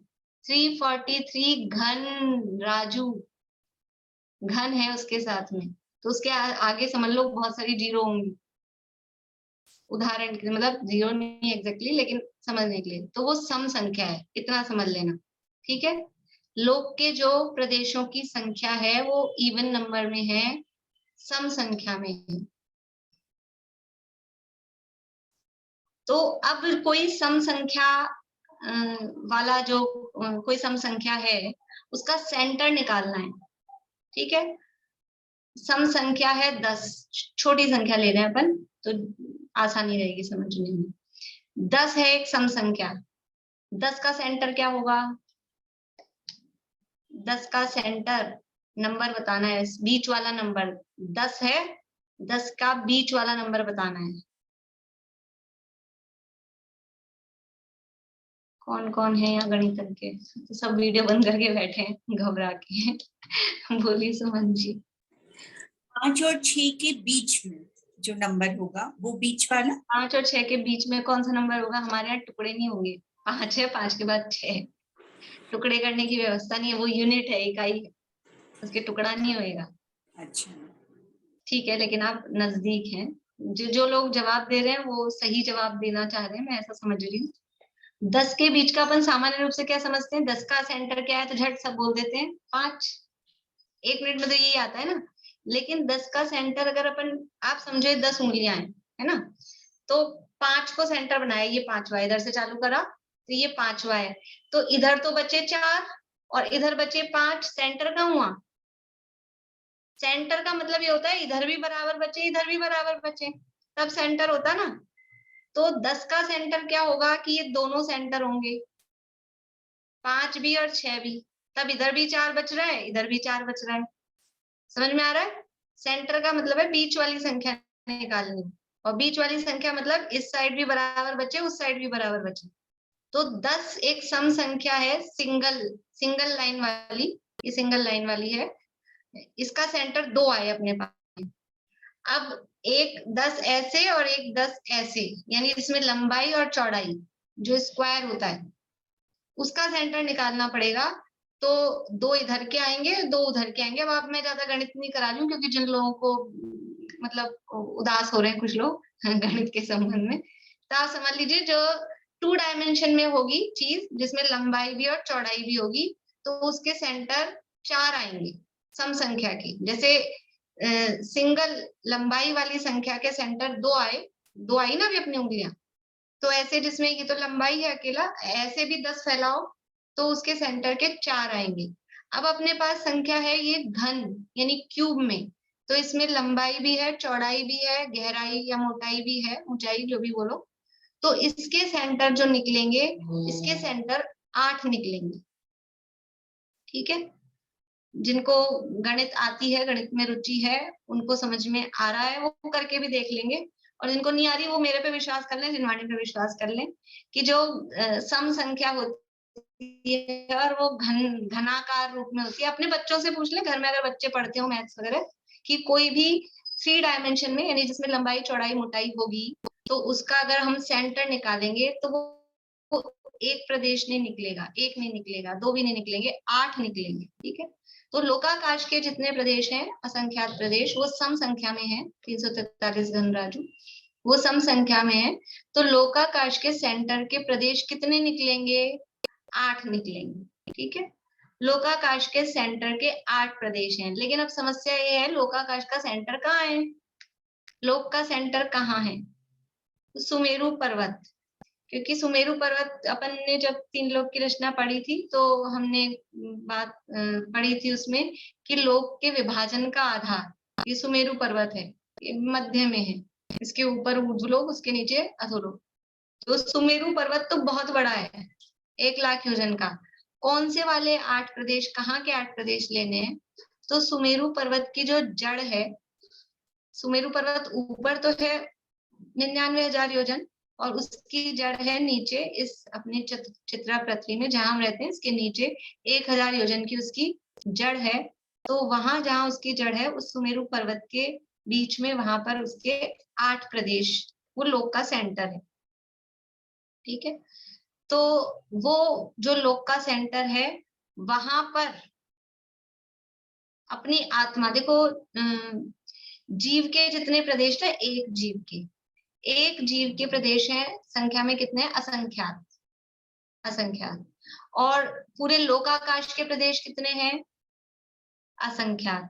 343 घन राजू, घन है उसके साथ में, तो उसके आगे समझ लो बहुत सारी जीरो होंगी, उदाहरण के लिए, मतलब जीरो नहीं एग्जैक्टली, लेकिन समझने के लिए, तो वो सम संख्या है, इतना समझ लेना। ठीक है, लोक के जो प्रदेशों की संख्या है वो इवन नंबर में है, सम संख्या में है। तो अब कोई सम संख्या वाला जो कोई सम संख्या है, उसका सेंटर निकालना है। ठीक है, सम संख्या है 10, छोटी संख्या ले रहे हैं अपन, तो आसानी रहेगी समझने में। 10 है एक सम संख्या, 10 का सेंटर क्या होगा, 10 का सेंटर नंबर बताना है, बीच वाला नंबर 10 है, 10 का बीच वाला नंबर बताना है। कौन कौन है यहाँ गणितज्ञ के? तो सब वीडियो बंद करके बैठे हैं घबरा के। बोलिए सुमन जी। 5 और 6 के बीच में जो नंबर होगा वो बीच वाला। 5 और 6 के बीच में कौन सा नंबर होगा? हमारे यहाँ टुकड़े नहीं होंगे। 5 है, 5 के बाद 6, टुकड़े करने की व्यवस्था नहीं है, वो यूनिट है, इकाई है, उसके टुकड़ा नहीं होएगा। अच्छा ठीक है, लेकिन आप नजदीक हैं। जो लोग जवाब दे रहे हैं वो सही जवाब देना चाह रहे हैं, मैं ऐसा समझ रही हूँ। 10 के बीच का अपन सामान्य रूप से क्या समझते हैं? 10 का सेंटर क्या है तो झट सब बोल देते हैं 5। 1 मिनट में तो यही आता है ना। लेकिन 10 का सेंटर अगर अपन, आप समझे 10 उंगलियां हैं, है ना, तो 5 को सेंटर बनाया, ये 5वां, इधर से चालू करा तो ये 5वां है, तो इधर तो बचे 4 और इधर बचे 5, सेंटर कहाँ हुआ? सेंटर का मतलब ये होता है इधर भी बराबर बचे, इधर भी बराबर बचे, तब सेंटर होता ना। तो 10 का सेंटर क्या होगा कि ये दोनों सेंटर होंगे, 5 भी और 6 भी, तब इधर भी 4 बच रहा है, इधर भी 4 बच रहा है। समझ में आ रहा है? सेंटर का मतलब है बीच वाली संख्या निकालनी, और बीच वाली संख्या मतलब इस साइड भी बराबर बचे, उस साइड भी बराबर बचे। तो 10 एक सम संख्या है, सिंगल लाइन वाली, ये सिंगल लाइन वाली है, इसका सेंटर 2 आए अपने पास। अब एक 10 ऐसे और एक 10 ऐसे, यानी इसमें लंबाई और चौड़ाई जो स्क्वायर होता है उसका सेंटर निकालना पड़ेगा। तो 2 इधर के आएंगे, 2 उधर के आएंगे। अब मैं ज्यादा गणित नहीं करा रही हूँ, क्योंकि जिन लोगों को मतलब उदास हो रहे हैं कुछ लोग गणित के संबंध में, तो आप समझ लीजिए जो 2 डायमेंशन में होगी चीज, जिसमें लंबाई भी और चौड़ाई भी होगी, तो उसके सेंटर 4 आएंगे सम संख्या की। जैसे सिंगल लंबाई वाली संख्या के सेंटर 2 आए, 2 आई ना अभी अपनी उंगलियां, तो ऐसे जिसमें ये तो लंबाई है अकेला, ऐसे भी 10 फैलाओ तो उसके सेंटर के 4 आएंगे। अब अपने पास संख्या है ये घन यानी क्यूब में, तो इसमें लंबाई भी है, चौड़ाई भी है, गहराई या मोटाई भी है, ऊंचाई जो भी बोलो, तो इसके सेंटर जो निकलेंगे, इसके सेंटर 8 निकलेंगे। ठीक है, जिनको गणित आती है, गणित में रुचि है, उनको समझ में आ रहा है वो करके भी देख लेंगे, और जिनको नहीं आ रही वो मेरे पे विश्वास कर लें, जिनवाणी पे विश्वास कर लें कि जो सम संख्या होती है और वो घनाकार रूप में होती है। अपने बच्चों से पूछ ले घर में, अगर बच्चे पढ़ते हो मैथ्स वगैरह, कि कोई भी 3 डायमेंशन में, यानी जिसमें लंबाई चौड़ाई मोटाई होगी, तो उसका अगर हम सेंटर निकालेंगे तो वो एक प्रदेश नहीं निकलेगा, 1 नहीं निकलेगा, 2 भी नहीं निकलेंगे, 8 निकलेंगे। ठीक है, तो लोकाकाश के जितने प्रदेश हैं, असंख्यात प्रदेश, वो सम संख्या में है, 343 घन राजू, वो सम संख्या में है। तो लोकाकाश के सेंटर के प्रदेश कितने निकलेंगे? 8 निकलेंगे। ठीक है, लोकाकाश के सेंटर के 8 प्रदेश हैं। लेकिन अब समस्या ये है, लोकाकाश का सेंटर कहाँ है? लोक का सेंटर कहाँ है? सुमेरु पर्वत, क्योंकि सुमेरु पर्वत अपन ने जब 3 लोक की रचना पढ़ी थी तो हमने बात पढ़ी थी उसमें कि लोक के विभाजन का आधार ये सुमेरु पर्वत है, ये मध्य में है, इसके ऊपर ऊर्ध्वलोक, उसके नीचे अधोलोक। तो सुमेरु पर्वत तो बहुत बड़ा है, 1 लाख योजन का। कौन से वाले 8 प्रदेश, कहाँ के 8 प्रदेश लेने हैं? तो सुमेरु पर्वत की जो जड़ है, सुमेरु पर्वत ऊपर तो है 99,000 योजन, और उसकी जड़ है नीचे इस अपने चित्रा पृथ्वी में जहां हम रहते हैं, इसके नीचे 1000 योजन की उसकी जड़ है। तो वहां जहां उसकी जड़ है, उस सुमेरु पर्वत के बीच में, वहां पर उसके 8 प्रदेश, वो लोक का सेंटर है। ठीक है, तो वो जो लोक का सेंटर है, वहां पर अपनी आत्मा, देखो जीव के जितने प्रदेश थे, एक जीव के प्रदेश हैं, संख्या में कितने हैं? असंख्यात। और पूरे लोकाकाश के प्रदेश कितने हैं? असंख्यात।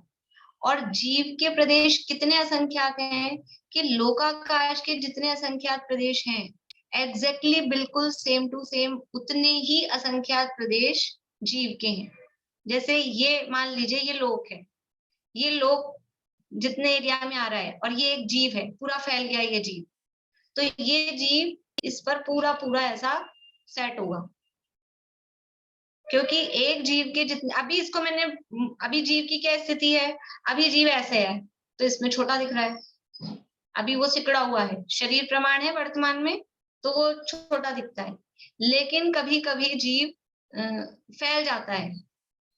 और जीव के प्रदेश कितने असंख्यात हैं कि लोकाकाश के जितने असंख्यात प्रदेश हैं, एग्जैक्टली बिल्कुल सेम टू सेम उतने ही असंख्यात प्रदेश जीव के हैं। जैसे ये मान लीजिए ये लोक है, ये लोक जितने एरिया में आ रहा है, और ये एक जीव है, पूरा फैल गया ये जीव, तो ये जीव इस पर पूरा ऐसा सेट होगा, क्योंकि एक जीव के जितने, अभी इसको मैंने, अभी जीव की क्या स्थिति है? अभी जीव ऐसे है तो इसमें छोटा दिख रहा है, अभी वो सिकड़ा हुआ है, शरीर प्रमाण है वर्तमान में, तो वो छोटा दिखता है। लेकिन कभी कभी जीव फैल जाता है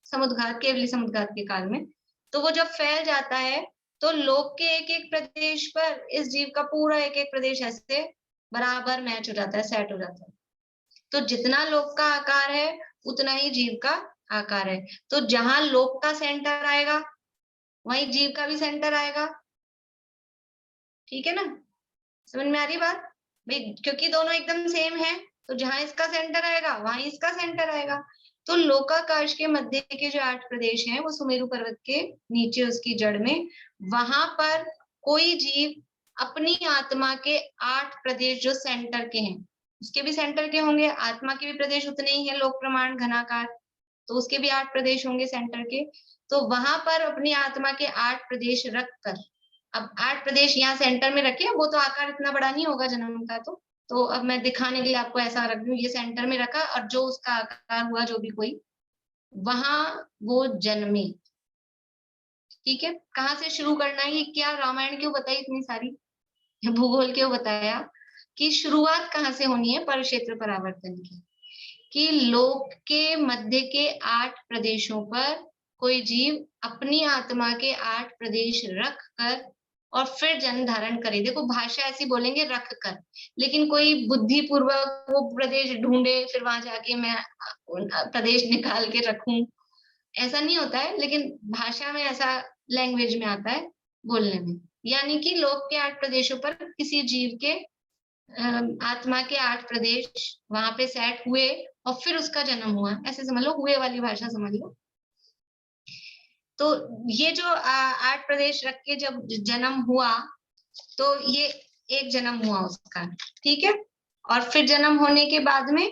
समुद्रघात, केवली समुद्रघात के काल में। तो वो जब फैल जाता है तो लोक के एक एक प्रदेश पर इस जीव का पूरा एक एक प्रदेश ऐसे बराबर मैच हो जाता है, सेट हो जाता है। तो जितना लोक का आकार है उतना ही जीव का आकार है। तो जहां लोक का सेंटर आएगा वहीं जीव का भी सेंटर आएगा। ठीक है ना, समझ में आ रही बात भाई? क्योंकि दोनों एकदम सेम है, तो जहां इसका सेंटर आएगा वहीं इसका सेंटर आएगा। तो लोकाकाश के मध्य के जो 8 प्रदेश हैं वो सुमेरु पर्वत के नीचे उसकी जड़ में, वहां पर कोई जीव अपनी आत्मा के 8 प्रदेश जो सेंटर के हैं, उसके भी सेंटर के होंगे, आत्मा के भी प्रदेश उतने ही है, लोक प्रमाण घनाकार, तो उसके भी 8 प्रदेश होंगे सेंटर के। तो वहां पर अपनी आत्मा के 8 प्रदेश रख कर, अब 8 प्रदेश यहाँ सेंटर में रखे, वो तो आकार इतना बड़ा नहीं होगा जन्म का, तो अब मैं दिखाने के लिए आपको ऐसा रख दूं, ये सेंटर में रखा और जो उसका आकार हुआ जो भी कोई, वहां वो जन्मे। ठीक है, कहाँ से शुरू करना है? ये क्या रामायण क्यों बताई इतनी सारी, भूगोल क्यों बताया कि शुरुआत कहाँ से होनी है परक्षेत्र परावर्तन की, कि लोक के मध्य के 8 प्रदेशों पर कोई जीव अपनी आत्मा के 8 प्रदेश रख कर और फिर जन्म धारण करे। देखो भाषा ऐसी बोलेंगे रख कर, लेकिन कोई बुद्धि पूर्वक वो प्रदेश ढूंढे फिर वहां जाके मैं प्रदेश निकाल के रखूं, ऐसा नहीं होता है। लेकिन भाषा में ऐसा लैंग्वेज में आता है बोलने में, यानी कि लोक के 8 प्रदेशों पर किसी जीव के आत्मा के 8 प्रदेश वहां पे सेट हुए और फिर उसका जन्म हुआ, ऐसे समझ लो, हुए वाली भाषा समझ लो। तो ये जो 8 प्रदेश रख के जब जन्म हुआ तो ये एक जन्म हुआ उसका, ठीक है। और फिर जन्म होने के बाद में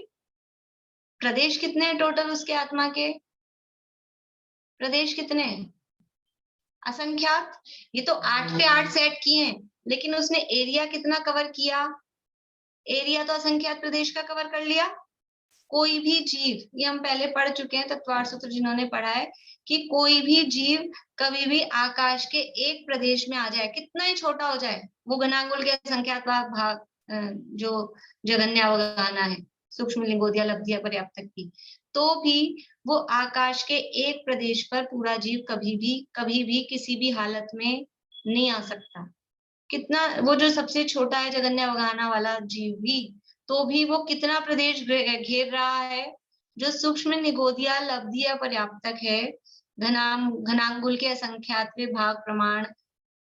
प्रदेश कितने हैं टोटल उसके आत्मा के? प्रदेश कितने हैं? असंख्यात। ये तो 8 पे 8 सेट किए हैं, लेकिन उसने एरिया कितना कवर किया? एरिया तो असंख्यात प्रदेश का कवर कर लिया। कोई भी जीव, ये हम पहले पढ़ चुके हैं तत्वार सूत्र जिन्होंने पढ़ा है, कि कोई भी जीव कभी भी आकाश के एक प्रदेश में आ जाए, कितना ही छोटा हो जाए, वो घनांगुल के असंख्यात भाग जो जगन्यावगाना है, सूक्ष्म लिंगोदिया लब्धिया पर्याप्तक की, तो भी वो आकाश के एक प्रदेश पर पूरा जीव कभी भी किसी भी हालत में नहीं आ सकता। कितना, वो जो सबसे छोटा है जगन्यावगाना वाला जीव भी, तो भी वो कितना प्रदेश घेर रहा है? जो सूक्ष्म निगोदिया लब्धिया पर्याप्तक है, घनांगुल के असंख्यात भाग प्रमाण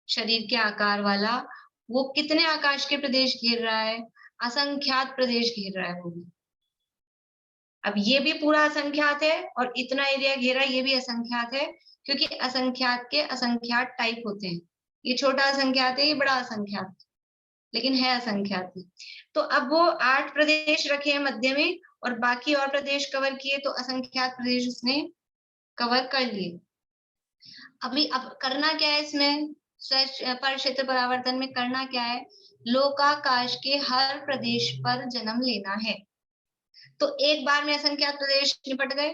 शरीर के आकार वाला, वो कितने आकाश के प्रदेश घेर रहा है? असंख्यात प्रदेश घेर रहा है वो भी। अब ये भी पूरा असंख्यात है और इतना एरिया घेरा, ये भी असंख्यात है, क्योंकि असंख्यात के असंख्यात टाइप होते हैं। ये छोटा असंख्यात है, ये बड़ा असंख्यात, लेकिन है असंख्यात। तो अब वो 8 प्रदेश रखे हैं मध्य में और बाकी और प्रदेश कवर किए, तो असंख्यात प्रदेश उसने कवर कर लिए। अभी अब करना क्या है इसमें, परक्षेत्र परावर्तन में करना क्या है? लोकाकाश के हर प्रदेश पर जन्म लेना है। तो एक बार में असंख्यात प्रदेश निपट गए?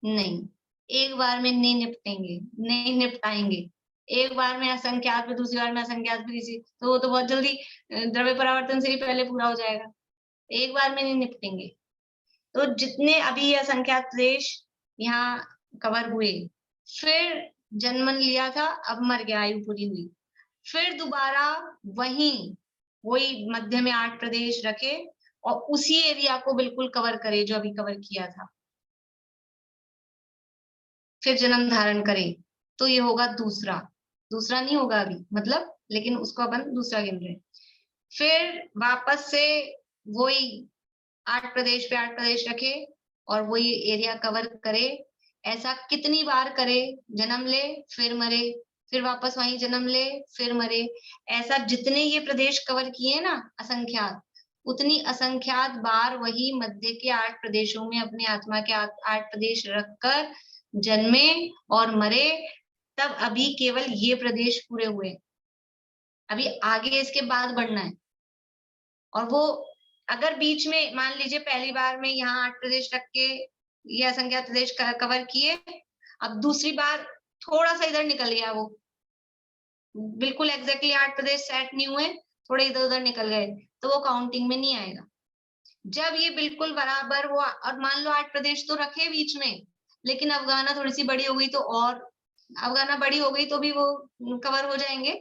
नहीं, एक बार में नहीं निपटेंगे, नहीं निपटाएंगे। एक बार में असंख्यात पे, दूसरी बार में असंख्यात पे, तो वो तो बहुत जल्दी द्रव्य परावर्तन से ही पहले पूरा हो जाएगा। एक बार में नहीं निपटेंगे। तो जितने अभी ये असंख्यात प्रदेश यहाँ कवर हुए, फिर जन्म लिया था, अब मर गया, आयु पूरी हुई, फिर दोबारा वही मध्य में 8 प्रदेश रखे और उसी एरिया को बिल्कुल कवर करे जो अभी कवर किया था, फिर जन्म धारण करे, तो ये होगा दूसरा नहीं होगा अभी, मतलब, लेकिन उसको अपन दूसरा गिन रहे। फिर वापस से वही 8 प्रदेश पे 8 प्रदेश रखे और वही एरिया कवर करे। ऐसा कितनी बार करे? जन्म ले फिर मरे, फिर वापस वहीं जन्म ले फिर मरे। ऐसा जितने ये प्रदेश कवर किए ना असंख्यात, उतनी असंख्यात बार वही मध्य के 8 प्रदेशों में अपने आत्मा के 8 प्रदेश रखकर जन्मे और मरे। तब अभी केवल ये प्रदेश पूरे हुए, अभी आगे इसके बाद बढ़ना है। और वो अगर बीच में मान लीजिए पहली बार में यहाँ 8 प्रदेश रख के ये असंख्यात प्रदेश कवर किए, अब दूसरी बार थोड़ा सा इधर निकल गया, वो बिल्कुल एग्जैक्टली 8 प्रदेश सेट नहीं हुए, थोड़े इधर उधर निकल गए, तो वो काउंटिंग में नहीं आएगा। जब ये बिल्कुल बराबर हुआ और मान लो 8 प्रदेश तो रखे बीच में, लेकिन अफगाना थोड़ी सी बड़ी हो गई तो, और अफगाना बड़ी हो गई तो भी वो कवर हो जाएंगे,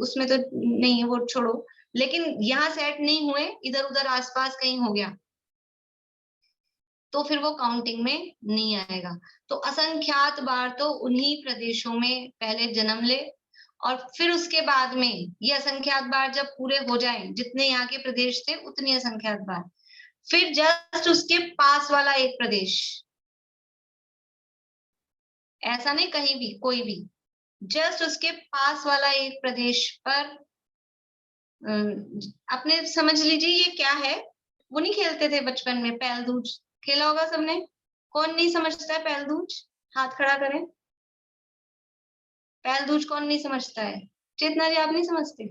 उसमें तो नहीं है, वो छोड़ो। लेकिन यहाँ सेट नहीं हुए, इधर उधर आसपास कहीं हो गया, तो फिर वो काउंटिंग में नहीं आएगा। तो असंख्यात बार तो उन्हीं प्रदेशों में पहले जन्म ले, और फिर उसके बाद में ये असंख्यात बार जब पूरे हो जाएं, जितने यहाँ के प्रदेश थे उतनी असंख्यात बार, फिर जस्ट उसके पास वाला एक प्रदेश, ऐसा नहीं कहीं भी कोई भी, जस्ट उसके पास वाला एक प्रदेश पर अपने समझ लीजिए ये क्या है। वो नहीं खेलते थे बचपन में पैलदूज, खेला होगा सबने? कौन नहीं समझता है पैलदूज? हाथ खड़ा करें। पैलदूज कौन नहीं समझता है? चेतना जी, आप नहीं समझते?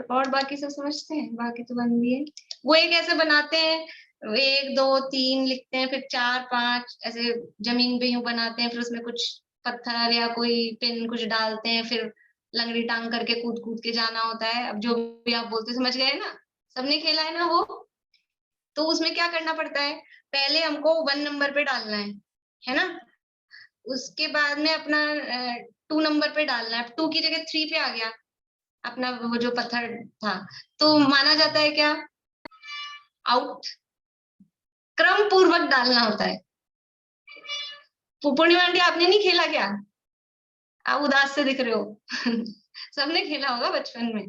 और बाकी सब समझते हैं? बाकी तो बन भी है। वो एक ऐसे बनाते हैं, 1 2 3 लिखते हैं, फिर 4 5 ऐसे जमीन पे यूं बनाते हैं, फिर उसमें कुछ पत्थर या कोई पिन कुछ डालते हैं, फिर लंगड़ी टांग करके कूद कूद के जाना होता है। अब जो भी आप बोलते समझ गए ना, सबने खेला है ना वो। तो उसमें क्या करना पड़ता है, पहले हमको 1 नंबर पे डालना है ना, उसके बाद में अपना 2 नंबर पे डालना है, 2 की जगह 3 पे आ गया अपना वो जो पत्थर था, तो माना जाता है क्या? आउट। क्रम पूर्वक डालना होता है। पूर्णिमा आंटी, आपने नहीं खेला क्या? आप उदास से दिख रहे हो। सबने खेला होगा बचपन में,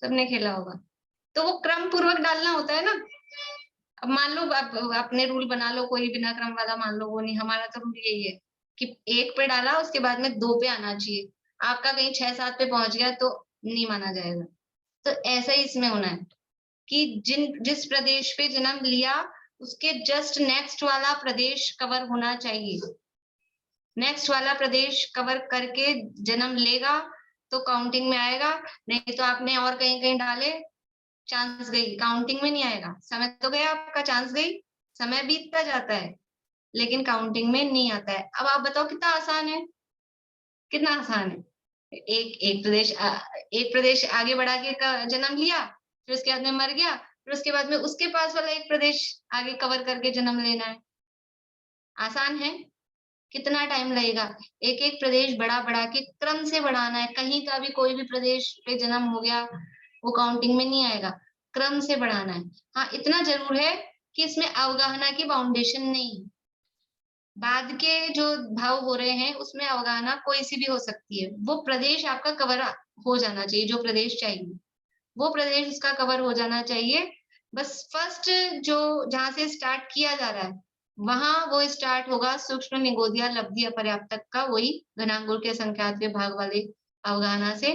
सबने खेला होगा। तो वो क्रम पूर्वक डालना होता है ना। अब मान लो आप अपने रूल बना लो, कोई बिना क्रम वाला मान लो, वो नहीं, हमारा तो रूल यही है कि 1 पे डाला, उसके बाद में 2 पे आना चाहिए। आपका कहीं 6 7 पे पहुंच गया तो नहीं माना जाएगा। तो ऐसा ही इसमें होना है कि जिस प्रदेश पे जन्म लिया उसके जस्ट नेक्स्ट वाला प्रदेश कवर होना चाहिए। नेक्स्ट वाला प्रदेश कवर करके जन्म लेगा तो काउंटिंग में आएगा, नहीं तो आपने और कहीं कहीं डाले, चांस गई, काउंटिंग में नहीं आएगा। समय तो गया आपका, चांस गई, समय बीतता जाता है, लेकिन काउंटिंग में नहीं आता है। अब आप बताओ कितना आसान है, कितना आसान है। एक प्रदेश आगे बढ़ा के जन्म लिया, फिर उसके बाद में मर गया, फिर उसके बाद में उसके पास वाला एक प्रदेश आगे कवर करके जन्म लेना है। आसान है? कितना टाइम लगेगा? एक एक प्रदेश बढ़ा बढ़ा के क्रम से बढ़ाना है। कहीं का भी कोई भी प्रदेश पे जन्म हो गया वो काउंटिंग में नहीं आएगा, क्रम से बढ़ाना है। हाँ, इतना जरूर है कि इसमें अवगाहना की बाउंडेशन नहीं। बाद के जो भाव हो रहे हैं उसमें अवगाहना कोई सी भी हो सकती है। वो प्रदेश आपका कवर हो जाना चाहिए, जो प्रदेश चाहिए वो प्रदेश उसका कवर हो जाना चाहिए। बस फर्स्ट जो जहां से स्टार्ट किया जा रहा है वहां वो स्टार्ट होगा सूक्ष्म निगोदिया लब्धि अपर्याप्तक का, वही घनांगुर के संख्यात भाग वाले अवगाहना से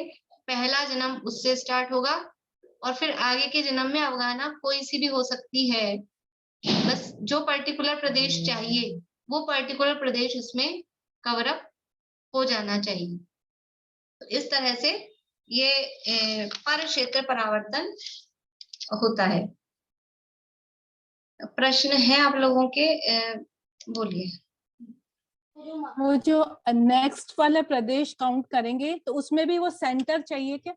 पहला जन्म उससे स्टार्ट होगा, और फिर आगे के जन्म में अवगाहना कोई सी भी हो सकती है। बस जो पर्टिकुलर प्रदेश चाहिए वो पर्टिकुलर प्रदेश उसमें कवर अप हो जाना चाहिए। तो इस तरह से ये पर क्षेत्र परावर्तन होता है। प्रश्न है आप लोगों के? बोलिए। वो जो नेक्स्ट वाला प्रदेश काउंट करेंगे तो उसमें भी वो सेंटर चाहिए क्या?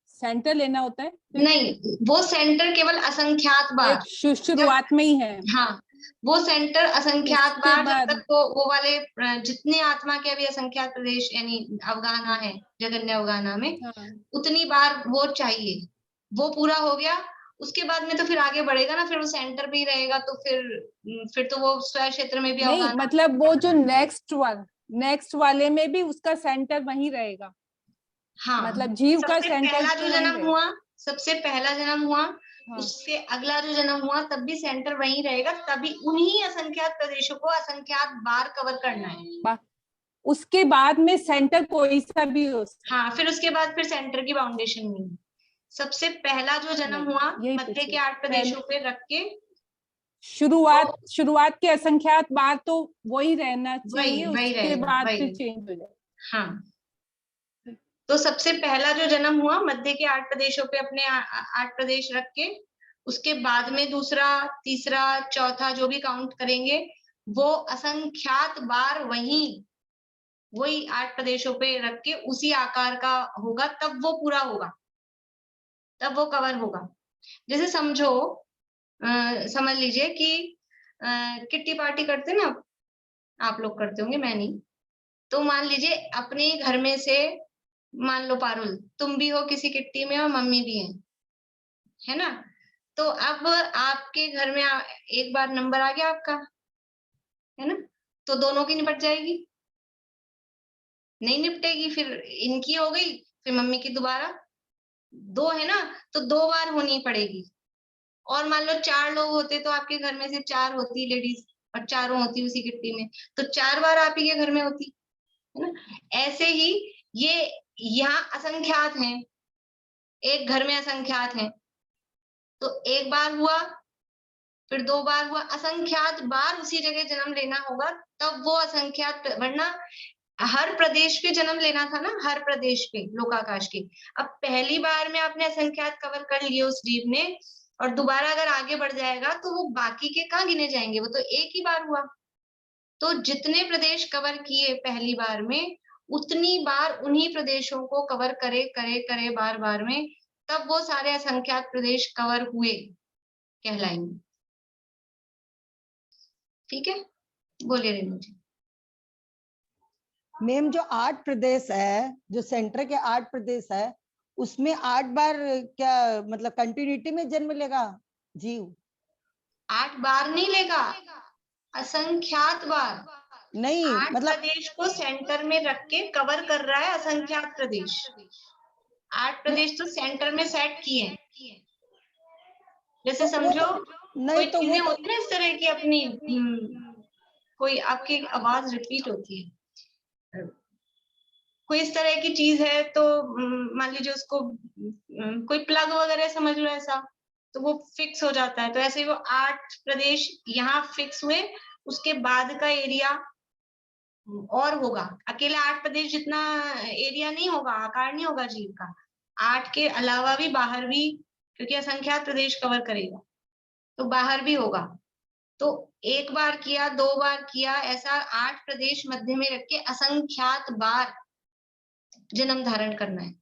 सेंटर लेना होता है? नहीं, वो सेंटर केवल असंख्यात बार शुरुआत में ही है। हाँ, वो सेंटर असंख्यात बार जब तक वो वाले जितने आत्मा के अभी असंख्यात प्रदेश यानी अवगाहना है जगन्य अवगाहना में, उतनी बार वो चाहिए। वो पूरा हो गया उसके बाद में तो फिर आगे बढ़ेगा ना, फिर वो सेंटर पे ही रहेगा, तो फिर तो वो स्वयं क्षेत्र में भी नहीं, मतलब वो जो नेक्स्ट वाले में भी उसका सेंटर वहीं रहेगा। हाँ, मतलब जीव का सेंटर पहला जो जन्म हुआ, सबसे पहला जन्म हुआ, उससे अगला जो जन्म हुआ तब भी सेंटर वहीं रहेगा। तभी उन्हीं असंख्यात प्रदेशों को असंख्यात बार कवर करना है। उसके बाद में सेंटर कोई सा भी हो। हाँ, फिर उसके बाद फिर सेंटर की बाउंडेशन नहीं। सबसे पहला जो जन्म हुआ मध्य के 8 प्रदेशों पे रख के शुरुआत के असंख्यात बार तो वही रहना चाहिए, वही उसके बाद फिर चेंज हो जाए। हाँ, तो सबसे पहला जो जन्म हुआ मध्य के 8 प्रदेशों पे अपने 8 प्रदेश रख के, उसके बाद में दूसरा, तीसरा, चौथा जो भी काउंट करेंगे वो असंख्यात बार वहीं वही 8 प्रदेशों पे रख के उसी आकार का होगा, तब वो पूरा होगा, तब वो कवर होगा। जैसे समझो, समझ लीजिए कि किट्टी पार्टी करते ना, आप लोग करते होंगे, मैं नहीं। तो मान लीजिए अपने घर में से, मान लो पारुल तुम भी हो किसी किट्टी में और मम्मी भी है ना। तो अब आपके घर में एक बार नंबर आ गया आपका, है ना, तो दोनों की निपट जाएगी? नहीं निपटेगी, फिर इनकी हो गई, फिर मम्मी की दोबारा, 2 है ना, तो 2 बार होनी पड़ेगी। और मान लो 4 लोग होते तो आपके घर में से 4 होती लेडीज और चारों होती उसी किट्टी में, तो 4 बार आप ही के घर में होती, है ना। ऐसे ही ये यहाँ असंख्यात हैं, एक घर में असंख्यात हैं, तो एक बार हुआ, फिर 2 बार हुआ, असंख्यात बार उसी जगह जन्म लेना होगा, तब वो असंख्यात, वरना हर प्रदेश पे जन्म लेना था ना, हर प्रदेश पे लोकाकाश के। अब पहली बार में आपने असंख्यात कवर कर लिए उस जीव ने, और दोबारा अगर आगे बढ़ जाएगा तो वो बाकी के कहाँ गिने जाएंगे, वो तो एक ही बार हुआ। तो जितने प्रदेश कवर किए पहली बार में, उतनी बार उन्हीं प्रदेशों को कवर करे करे करे बार बार में, तब वो सारे असंख्यात प्रदेश कवर हुए कहलाएंगे। ठीक है, बोलिए रेणु जी। मैम जो 8 प्रदेश है, जो सेंटर के 8 प्रदेश है, उसमें 8 बार क्या मतलब कंटिन्यूटी में जन्म लेगा जीव? 8 बार नहीं लेगा, असंख्यात बार। नहीं 8 मतलब प्रदेश को सेंटर में रख के कवर कर रहा है असंख्यात प्रदेश। 8 प्रदेश तो सेंटर में सेट किए हैं। जैसे समझो कोई नहीं तो चीजें वो होती है ना इस तरह की अपनी, कोई आपकी आवाज रिपीट होती है, कोई इस तरह की चीज है, तो मान लीजिए उसको कोई प्लग वगैरह समझ लो ऐसा, तो वो फिक्स हो जाता है। तो ऐसे वो 8 प्रदेश यहाँ फिक्स हुए, उसके बाद का एरिया और होगा। अकेले 8 प्रदेश जितना एरिया नहीं होगा, आकार नहीं होगा जीव का, 8 के अलावा भी बाहर भी, क्योंकि असंख्यात प्रदेश कवर करेगा, तो बाहर भी होगा। तो एक बार किया, 2 बार किया, ऐसा 8 प्रदेश मध्य में रख के असंख्यात बार जन्म धारण करना है।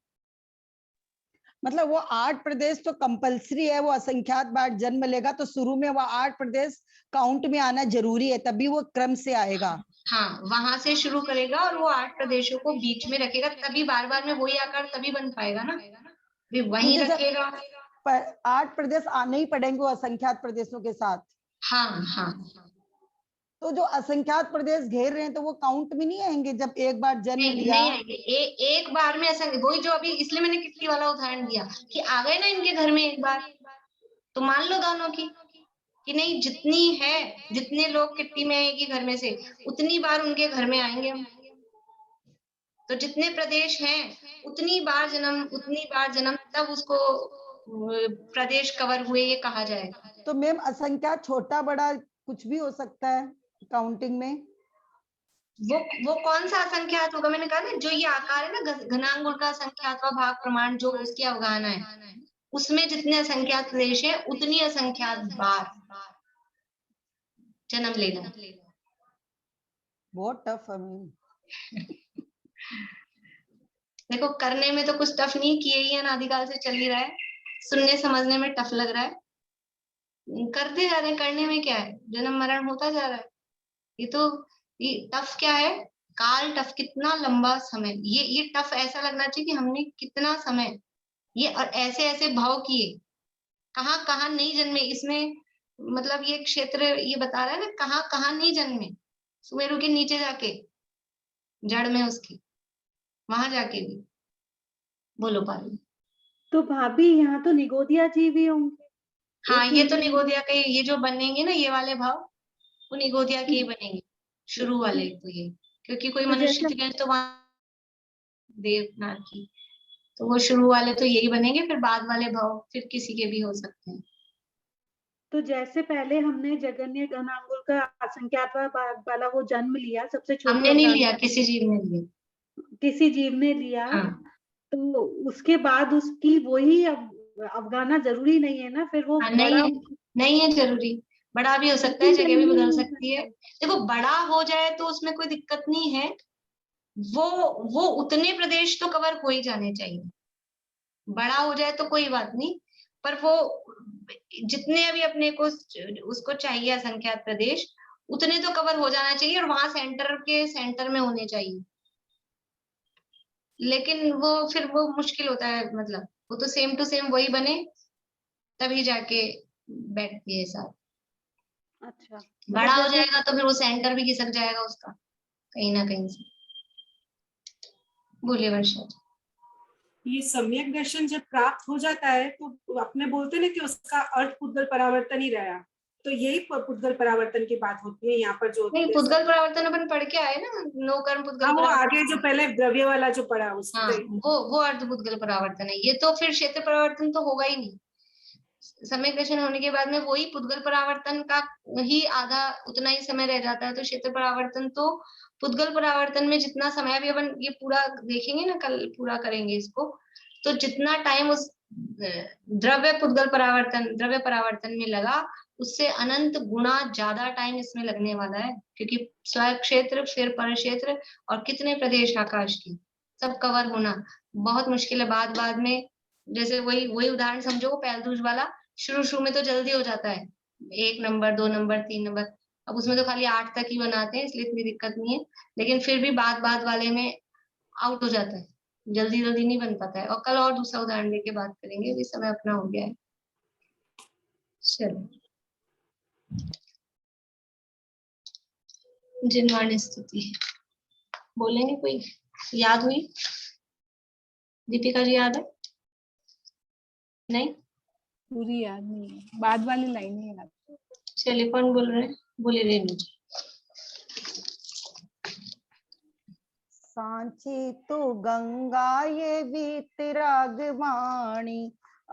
मतलब वो 8 प्रदेश तो कंपलसरी है, वो असंख्यात बार जन्म लेगा, तो शुरू में वो 8 प्रदेश काउंट में आना जरूरी है, तभी वो क्रम से आएगा। हाँ, वहां से शुरू करेगा और वो 8 प्रदेशों को बीच में रखेगा, तभी बार बार में वही आकार तभी बन पाएगा ना, भी वहीं रखेगा। पर 8 प्रदेश आने ही पड़ेंगे वो असंख्यात प्रदेशों के साथ। हाँ हाँ। तो जो असंख्यात प्रदेश घेर रहे हैं तो वो काउंट में नहीं आएंगे जब एक बार जन्म लिया? नहीं आएंगे, एक बार में ऐसा, वही जो अभी, इसलिए मैंने किट्टी वाला उदाहरण दिया कि आ गए ना इनके घर में एक बार, तो मान लो दोनों की कि नहीं, जितनी है, जितने लोग किट्टी में आएगी घर में से, उतनी बार उनके घर में आएंगे हम। तो जितने प्रदेश हैं उतनी बार जन्म, तब उसको प्रदेश कवर हुए ये कहा जाएगा। तो मैम असंख्यात छोटा बड़ा कुछ भी हो सकता है काउंटिंग में? वो कौन सा असंख्यात होगा? मैंने कहा ना, जो ये आकार है ना घनांगुल का असंख्यातवा भाग प्रमाण, जो उसकी अवगाहना है, उसमें जितने असंख्यात प्रदेश है उतनी असंख्यात बार जन्म लेना। बहुत टफ है मैम। देखो, करने में तो कुछ टफ नहीं, किए ही अनादिकाल से चल ही रहा है, सुनने समझने में टफ लग रहा है, करते जा रहे हैं, करने में क्या है, जन्म मरण होता जा रहा है। ये टफ क्या है? काल टफ, कितना लंबा समय, ये टफ ऐसा लगना चाहिए कि हमने कितना समय ये और ऐसे ऐसे भाव किए, कहाँ कहाँ नहीं जन्मे इसमें, मतलब ये क्षेत्र ये बता रहा है ना कहाँ कहाँ नहीं जन्मे, सुमेरु के नीचे जाके, जड़ में उसकी, वहां जाके भी। बोलो पारुल। तो भाभी यहाँ तो निगोदिया जी भी होंगे। हाँ, ये तो निगोदिया के, ये जो बनेंगे ना ये वाले भाव, वो निगोदिया के ही बनेंगे, शुरू वाले तो ये, क्योंकि कोई तो मनुष्य थे तो वहां देवनाथ की, तो वो शुरू वाले तो यही बनेंगे, फिर बाद वाले भाव फिर किसी के भी हो सकते हैं। तो जैसे पहले हमने जगन्य घनांगुल का असंख्यात वाला वो जन्म लिया, सबसे छोटे हमने नहीं लिया, किसी जीव ने लिया, किसी जीव ने लिया। हाँ। तो उसके बाद उसकी वही अवगाहना जरूरी नहीं है ना, फिर वो नहीं है जरूरी, बड़ा भी हो सकता है, जगह भी बदल सकती है। देखो, बड़ा हो जाए तो उसमें कोई दिक्कत नहीं है, वो उतने प्रदेश तो कवर हो ही जाने चाहिए। बड़ा हो जाए तो कोई बात नहीं, पर वो जितने अभी अपने को उसको चाहिए असंख्यात प्रदेश, उतने तो कवर हो जाना चाहिए, और वहां सेंटर में होने चाहिए। लेकिन वो फिर वो मुश्किल होता है, मतलब वो तो सेम टू सेम वही बने तभी जाके बैठती है साथ। अच्छा, बड़ा हो जैसे जाएगा तो फिर वो सेंटर भी खिसक जाएगा उसका कहीं ना कहीं से। बोलिए वर्षा। ये सम्यक दर्शन जब प्राप्त हो जाता है तो अपने बोलते ना कि उसका अर्थ पुद्गल परावर्तन ही रहा, तो यही पुद्गल परावर्तन की बात होती है यहाँ पर जो नहीं, पुद्गल परावर्तन अपन पढ़ के आए ना, नो कर्म पुद्गल हाँ, वो परावर्तन। आगे जो पहले द्रव्य वाला जो पढ़ा उसमें हाँ, वो अर्ध पुद्गल परावर्तन है। ये तो फिर क्षेत्र परावर्तन तो होगा ही नहीं। सम्यक दर्शन होने के बाद में वही पुद्गल परावर्तन का ही आधा उतना ही समय रह जाता है। तो क्षेत्र परावर्तन तो पुद्गल परावर्तन में जितना समय, अभी अपन ये पूरा देखेंगे ना, कल पूरा करेंगे इसको, तो जितना टाइम उस द्रव्य परावर्तन में लगा, उससे अनंत गुना ज्यादा टाइम इसमें लगने वाला है, क्योंकि स्व क्षेत्र, फिर पर क्षेत्र, और कितने प्रदेश आकाश की सब कवर होना बहुत मुश्किल है। बाद में जैसे वही उदाहरण समझो, पैलदूज वाला शुरू में तो जल्दी हो जाता है, 1 नंबर 2 नंबर 3 नंबर, अब उसमें तो खाली 8 तक ही बनाते हैं, इसलिए इतनी दिक्कत नहीं है। लेकिन फिर भी बाद वाले में आउट हो जाता है, जल्दी नहीं बन पाता है। और कल और दूसरा उदाहरण लेके बात करेंगे, अभी समय अपना हो गया है। चलो, जिनवाणी स्तुति बोलेंगे, कोई याद हुई? दीपिका जी याद है? नहीं, पूरी याद नहीं है, बाद वाली लाइन ही याद। चलिए, कौन बोल रहे हैं? बोलिए रेनू जी। सांची तो गंगा ये वीतरागवाणी,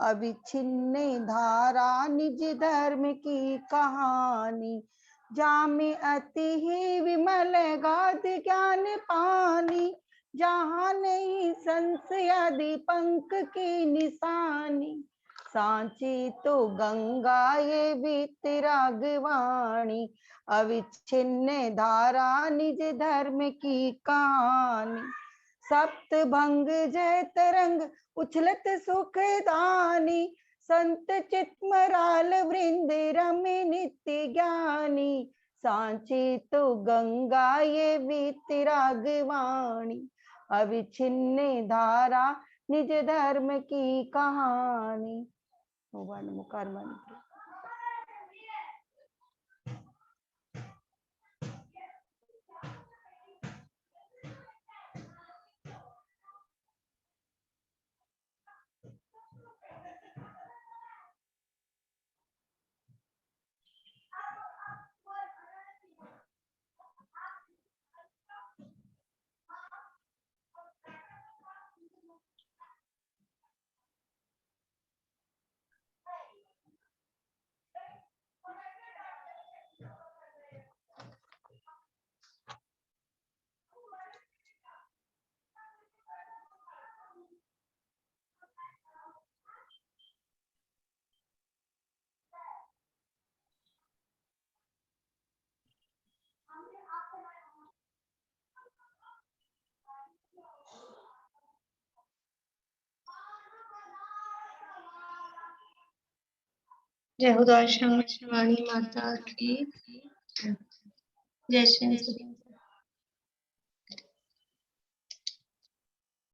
अविच्छिन्न धारा निज धर्म की कहानी, जामे अति ही विमल गाध ज्ञान पानी, जहाँ नहीं संशय आदि पंख की निशानी। सांची तो गंगा ये वीतरागवाणी, अविच्छिन्न धारा निज धर्म की कहानी, सप्त भंग जय तरंग उछलत सुखदानी, संत चित्मराल वृंद रमे नित्य ज्ञानी। सांची तो गंगा ये वीतरागवाणी, अविच्छिन्न धारा निज धर्म की कहानी। मुकार मंत्र। जय हो द्वार शिवानी माता की, जय श्री